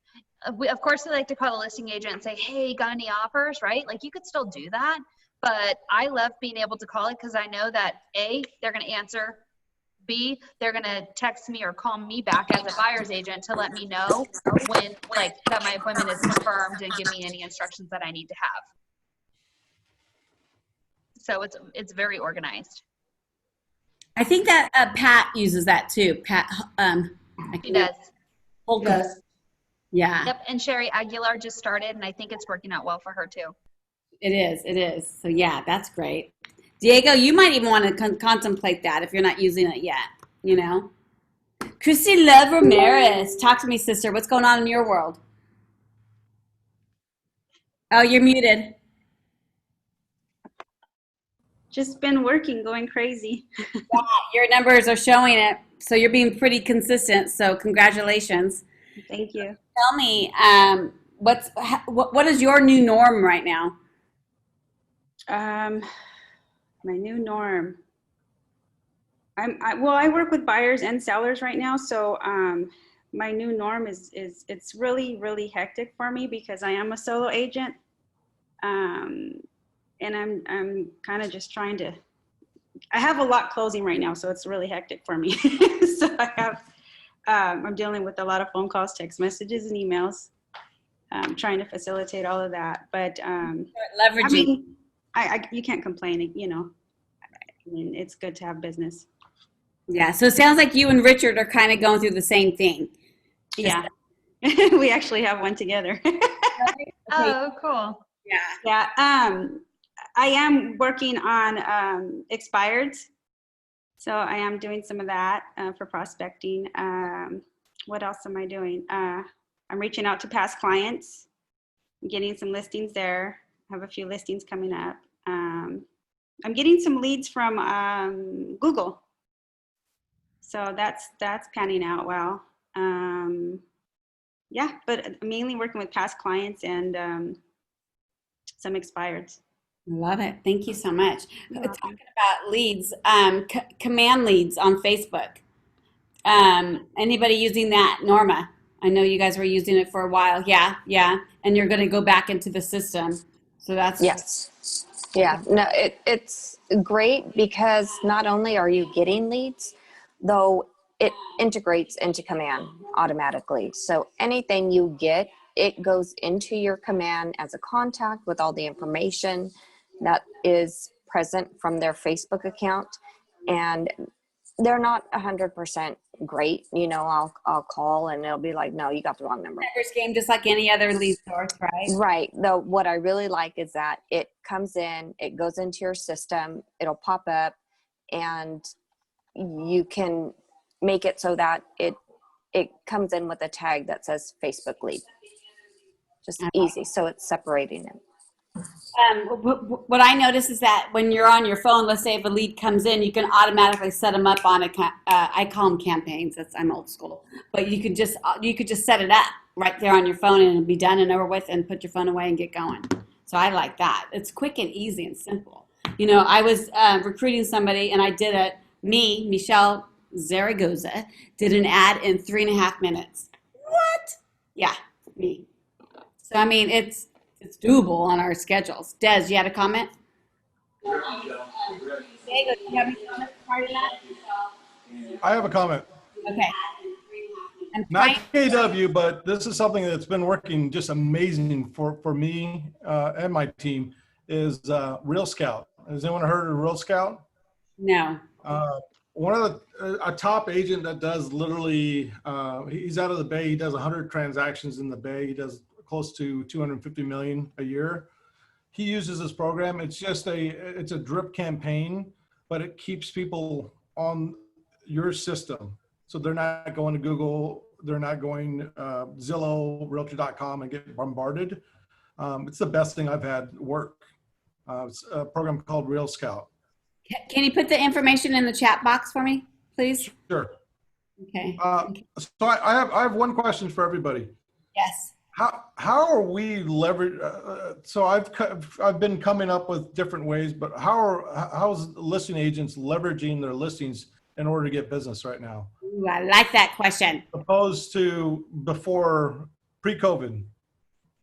of course we like to call a listing agent and say, hey, got any offers, right? Like you could still do that. But I love being able to call it because I know that A, they're going to answer. B, they're going to text me or call me back as a buyer's agent to let me know when, like, that my appointment is confirmed and give me any instructions that I need to have. So it's very organized. I think that Pat uses that too. Pat, She does. Yes. Yeah. Yep. And Sherry Aguilar just started, and I think it's working out well for her too. It is. It is. So yeah, that's great. Diego, you might even want to contemplate that if you're not using it yet. You know. Christy Love Ramirez, talk to me, sister. What's going on in your world? Oh, you're muted. Just been working, going crazy. Yeah, your numbers are showing it. So you're being pretty consistent. So congratulations. Thank you. Tell me, what is your new norm right now? My new norm. I work with buyers and sellers right now, so my new norm is it's really hectic for me because I am a solo agent, and I'm kind of just trying to. I have a lot closing right now, so it's really hectic for me. So I'm dealing with a lot of phone calls, text messages, and emails. Trying to facilitate all of that, but leveraging. You can't complain, you know. I mean, it's good to have business. Yeah, so it sounds like you and Richard are kind of going through the same thing. Yeah, we actually have one together. Oh, cool. Yeah. I am working on expireds, so I am doing some of that for prospecting. What else am I doing? I'm reaching out to past clients, getting some listings there. I have a few listings coming up. I'm getting some leads from Google. So that's panning out well. Yeah, but mainly working with past clients and some expireds. Love it. Thank you so much. Talking about leads, command leads on Facebook. Anybody using that? Norma, I know you guys were using it for a while. Yeah. And you're going to go back into the system. So that's. Yes. Yeah, no, it's great because not only are you getting leads, though it integrates into command automatically. So anything you get, it goes into your command as a contact with all the information that is present from their Facebook account. And they're not 100% great. You know, I'll call and it'll be like, no, you got the wrong number. First game, just like any other lead source, right? Right. Though what I really like is that it comes in, it goes into your system, it'll pop up, and you can make it so that it comes in with a tag that says Facebook lead. Just easy. So it's separating it. What I notice is that when you're on your phone, let's say if a lead comes in, you can automatically set them up on I call them campaigns. I'm old school, but you could just set it up right there on your phone and it'll be done and over with, and put your phone away and get going. So I like that. It's quick and easy and simple. You know, I was recruiting somebody and I did it. Michele Zaragoza, did an ad in 3.5 minutes. What? Yeah, me. So I mean, it's doable on our schedules. Des, you had a comment? Diego, do you have any comments regarding that? I have a comment. Okay. And Not KW, but this is something that's been working just amazing for me and my team is Real Scout. Has anyone heard of Real Scout? No. One of a top agent that does literally, he's out of the Bay. He does 100 transactions in the Bay. He does close to 250 million a year. He uses this program. It's just it's a drip campaign, but it keeps people on your system. So they're not going to Google, they're not going Zillow, Realtor.com and get bombarded. It's the best thing I've had work. It's a program called Real Scout. Can you put the information in the chat box for me, please? Sure. Okay. So I have one question for everybody. Yes. How are we leverage? So I've been coming up with different ways, but how's listing agents leveraging their listings in order to get business right now? Ooh, I like that question. Opposed to before pre-COVID.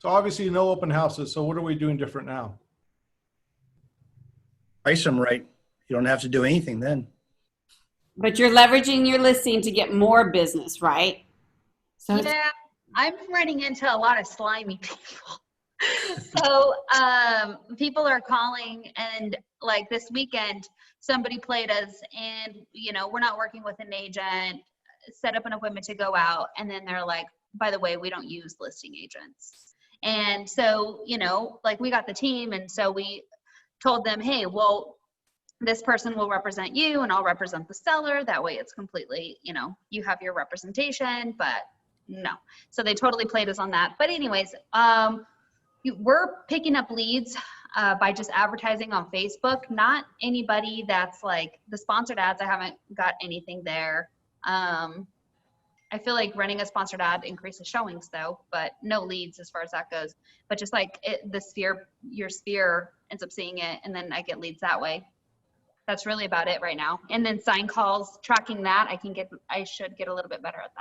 So obviously no open houses. So what are we doing different now? Price them right. You don't have to do anything then. But you're leveraging your listing to get more business, right? So Yeah, I'm running into a lot of slimy people. So people are calling, and like this weekend, somebody played us, and we're not working with an agent, set up an appointment to go out, and then they're like, by the way, we don't use listing agents. And so, like we got the team, and so we told them, hey, well, this person will represent you and I'll represent the seller. That way it's completely, you have your representation, but no. So they totally played us on that. But anyways, we're picking up leads by just advertising on Facebook. Not anybody that's like the sponsored ads. I haven't got anything there. I feel like running a sponsored ad increases showings though, but no leads as far as that goes. But just like your sphere ends up seeing it, and then I get leads that way. That's really about it right now. And then sign calls, tracking that, I should get a little bit better at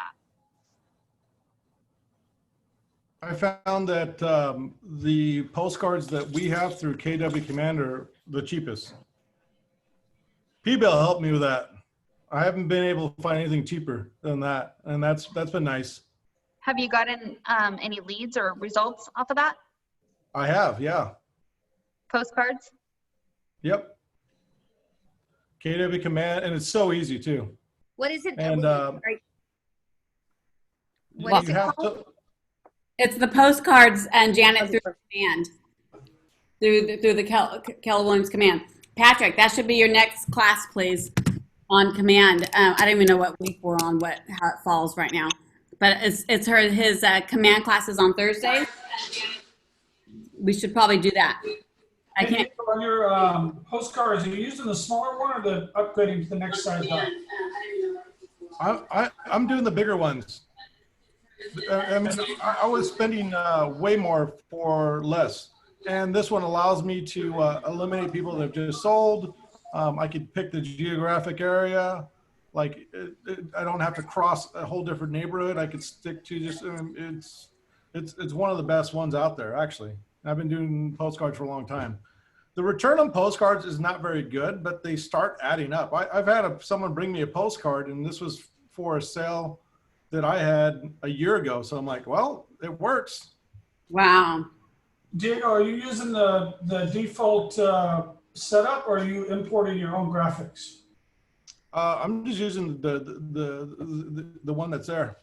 that. I found that the postcards that we have through KW Command are the cheapest. P-Bill helped me with that. I haven't been able to find anything cheaper than that, and that's been nice. Have you gotten any leads or results off of that? I have, yeah. Postcards? Yep. KW Command, and it's so easy too. What is it? And What is you it have called? to. it's the postcards and Janet through command, through the Keller Williams command. Patrick, that should be your next class, please, on command. I don't even know what week we're on, how it falls right now, but his command classes on Thursdays. We should probably do that. I can't. On your postcards, are you using the smaller one or the upgrading to the next size up? I'm doing the bigger ones. I was spending way more for less, and this one allows me to eliminate people that have just sold. I could pick the geographic area. Like I don't have to cross a whole different neighborhood. I could stick to just it's one of the best ones out there actually. I've been doing postcards for a long time. The return on postcards is not very good, but they start adding up. I've had someone bring me a postcard, and this was for a sale that I had a year ago. So I'm like, well, it works. Wow. Diego, are you using the default setup, or are you importing your own graphics? I'm just using the one that's there.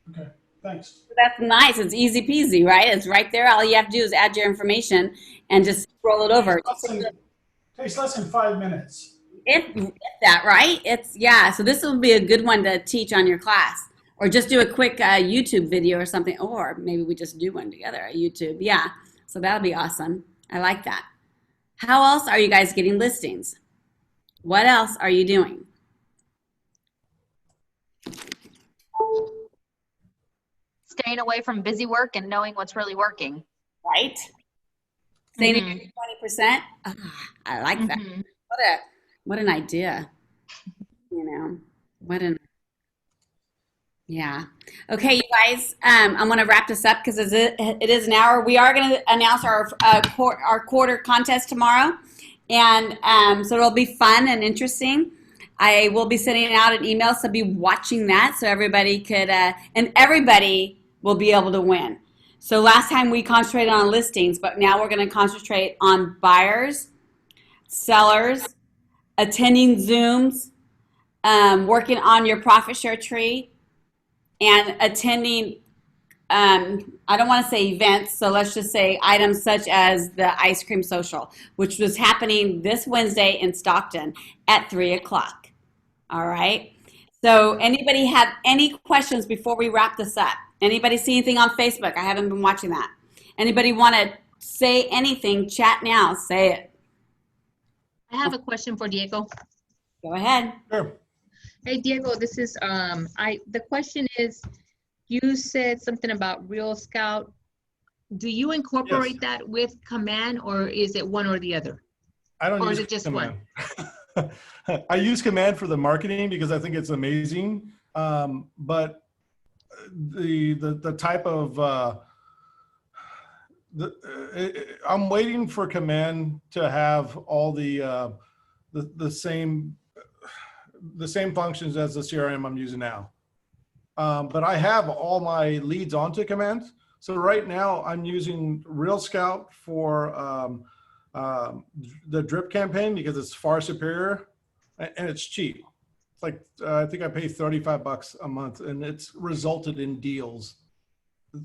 Okay, thanks. That's nice. It's easy peasy, right? It's right there. All you have to do is add your information and just roll it over. Takes less than 5 minutes. If that, right? Yeah. So this will be a good one to teach on your class, or just do a quick YouTube video or something, or maybe we just do one together, a YouTube. Yeah. So that'll be awesome. I like that. How else are you guys getting listings? What else are you doing? Staying away from busy work and knowing what's really working. Right? Staying at 20%. I like that. What an idea. Yeah. Okay, you guys, I'm going to wrap this up because it is an hour. We are going to announce our quarter contest tomorrow. And so it'll be fun and interesting. I will be sending out an email, so be watching that so everybody could, and everybody will be able to win. So last time we concentrated on listings, but now we're going to concentrate on buyers, sellers, attending Zooms, working on your profit share tree, and attending, I don't want to say events, so let's just say items such as the ice cream social, which was happening this Wednesday in Stockton at 3 o'clock. All right. So anybody have any questions before we wrap this up? Anybody see anything on Facebook? I haven't been watching that. Anybody want to say anything? Chat now. Say it. I have a question for Diego. Go ahead. Sure. Hey, Diego, this is, the question is, you said something about Real Scout. Do you incorporate that with Command, or is it one or the other? I don't Or use is it just Command. one? I use Command for the marketing because I think it's amazing. But the type of I'm waiting for Command to have all the same functions as the CRM I'm using now. But I have all my leads onto Command. So right now I'm using Real Scout for the drip campaign because it's far superior and it's cheap. It's like, I think I pay $35 a month, and it's resulted in deals,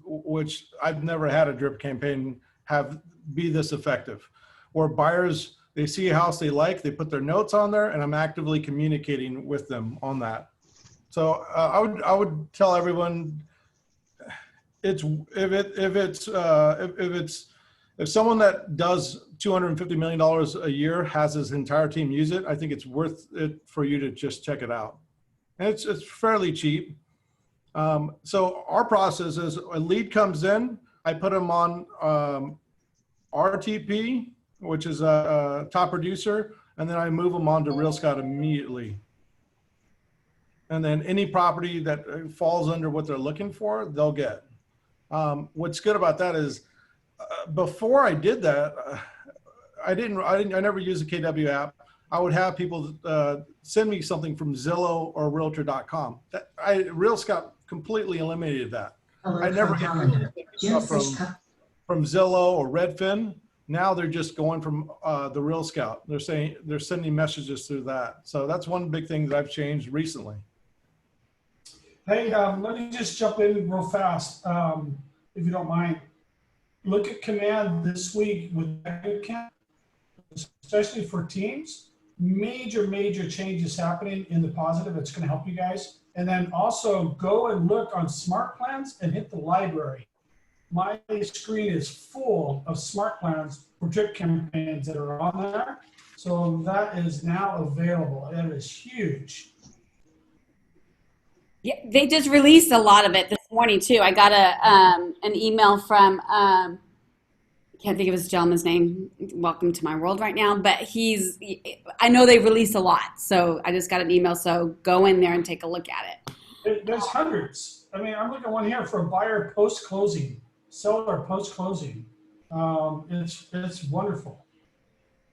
which I've never had a drip campaign be this effective. Where buyers, they see a house they like, they put their notes on there, and I'm actively communicating with them on that. So I would tell everyone, if someone that does $250 million a year has his entire team use it, I think it's worth it for you to just check it out. And it's fairly cheap. So our process is a lead comes in, I put them on RTP, which is a top producer, and then I move them on to Real Scout immediately. And then any property that falls under what they're looking for, they'll get. What's good about that is before I did that, I never used the KW app. I would have people send me something from Zillow or Realtor.com. Real Scout completely eliminated that. I never get stuff from Zillow or Redfin. Now they're just going from the Real Scout. They're sending messages through that. So that's one big thing that I've changed recently. Hey, let me just jump in real fast, if you don't mind. Look at Command this week with Manteca, especially for teams. Major changes happening in the positive. It's going to help you guys. And then also go and look on Smart Plans and hit the library. My screen is full of Smart Plans for drip campaigns that are on there. So that is now available. That is huge. Yeah, they just released a lot of it this morning too. I got an email from I can't think of his gentleman's name. Welcome to my world right now, but I know they released a lot, so I just got an email. So go in there and take a look at it. There's hundreds. I mean, I'm looking at one here for a buyer post closing, seller post closing. It's wonderful.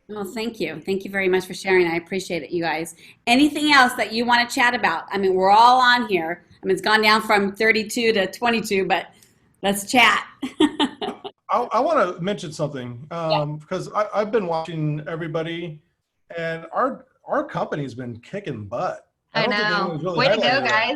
Well, thank you. Thank you very much for sharing. I appreciate it, you guys. Anything else that you want to chat about? I mean, we're all on here. I mean, it's gone down from 32 to 22, but let's chat. I want to mention something because I've been watching everybody, and our company's been kicking butt. I know. Really Way to go, guys.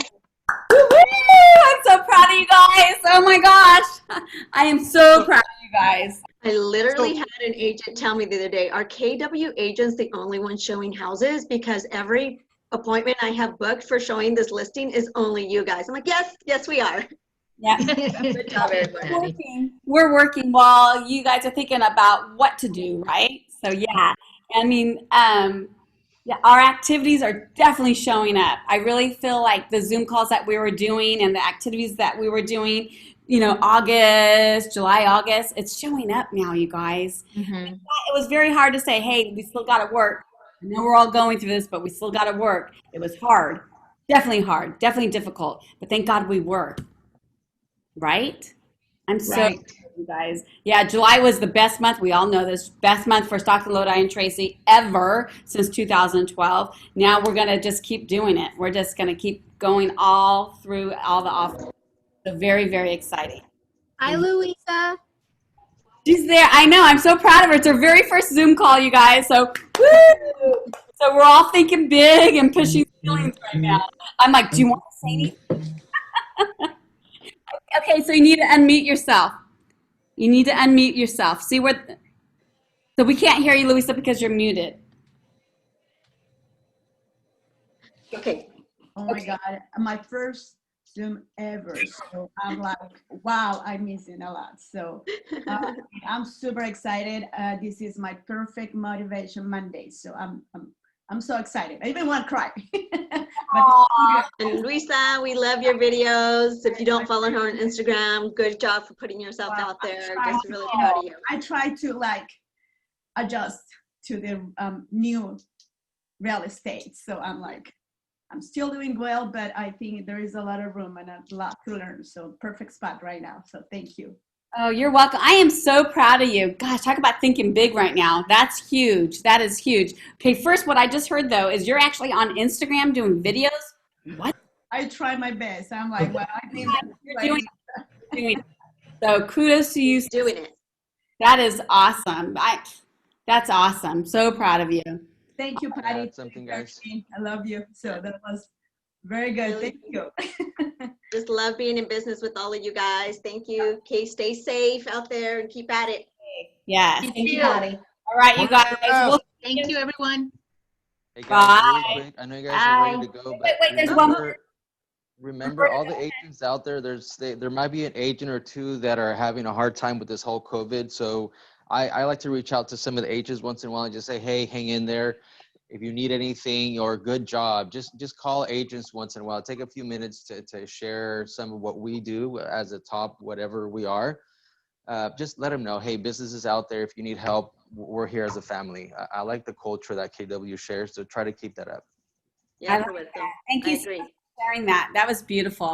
I'm so proud of you guys. Oh my gosh. I am so proud of you guys. I literally had an agent tell me the other day, are KW agents the only ones showing houses? Because every appointment I have booked for showing this listing is only you guys. I'm like, yes, we are. Yeah. Good job, everybody. We're working while you guys are thinking about what to do, right? So yeah, I mean, yeah, our activities are definitely showing up. I really feel like the Zoom calls that we were doing and the activities that we were doing, July, August, it's showing up now, you guys. Mm-hmm. It was very hard to say, hey, we still got to work. I know we're all going through this, but we still got to work. It was hard, definitely difficult, but thank God we were. Right? I'm so you guys. Yeah, July was the best month. We all know this. Best month for Stockton, Lodi, and Tracy ever since 2012. Now we're going to just keep doing it. We're just going to keep going all through all the offers. So very, very exciting. Hi, Louisa. She's there. I know. I'm so proud of her. It's her very first Zoom call, you guys. So, woo! So we're all thinking big and pushing ceilings right now. I'm like, do you want to say anything? Okay, so you need to unmute yourself. You need to unmute yourself. See where, so we can't hear you, Louisa, because you're muted. Okay. Oh my God, my first Zoom ever. So I'm like, wow, I'm missing a lot. So I'm super excited. This is my perfect motivation Monday. So I'm so excited. I even want to cry. And Luisa, we love your videos. If you don't follow her on Instagram, good job for putting yourself out there. Just really proud of you. I try to like adjust to the new real estate. So I'm like, I'm still doing well, but I think there is a lot of room and a lot to learn. So perfect spot right now. So thank you. Oh, you're welcome. I am so proud of you. Gosh, talk about thinking big right now. That's huge. That is huge. Okay, first, what I just heard, though, is you're actually on Instagram doing videos. What? I try my best. I'm like, well, I think You're doing it. So kudos to you. Doing it. That is awesome. That's awesome. So proud of you. Thank you, Patty. Add something, guys. I love you. So that was very good. Thank you. Just love being in business with all of you guys. Thank you. Okay, stay safe out there and keep at it. Yes. Thank you, Patty. All right, you guys. Thank you, everyone. Hey guys, Bye. really quick, I know you guys are ready to go, but Wait, there's one more. remember all the agents out there, there might be an agent or two that are having a hard time with this whole COVID. So I like to reach out to some of the agents once in a while and just say, hey, hang in there. If you need anything or good job, just call agents once in a while. Take a few minutes to share some of what we do as a top, whatever we are. Just let them know, hey, business is out there. If you need help, we're here as a family. I like the culture that KW shares, so try to keep that up. Yeah, I like that. Thank you so much for sharing that. That was beautiful.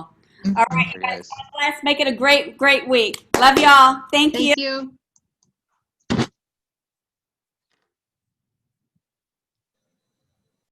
All right, you guys. God bless. Make it a great, great week. Love y'all. Thank you. Thank you.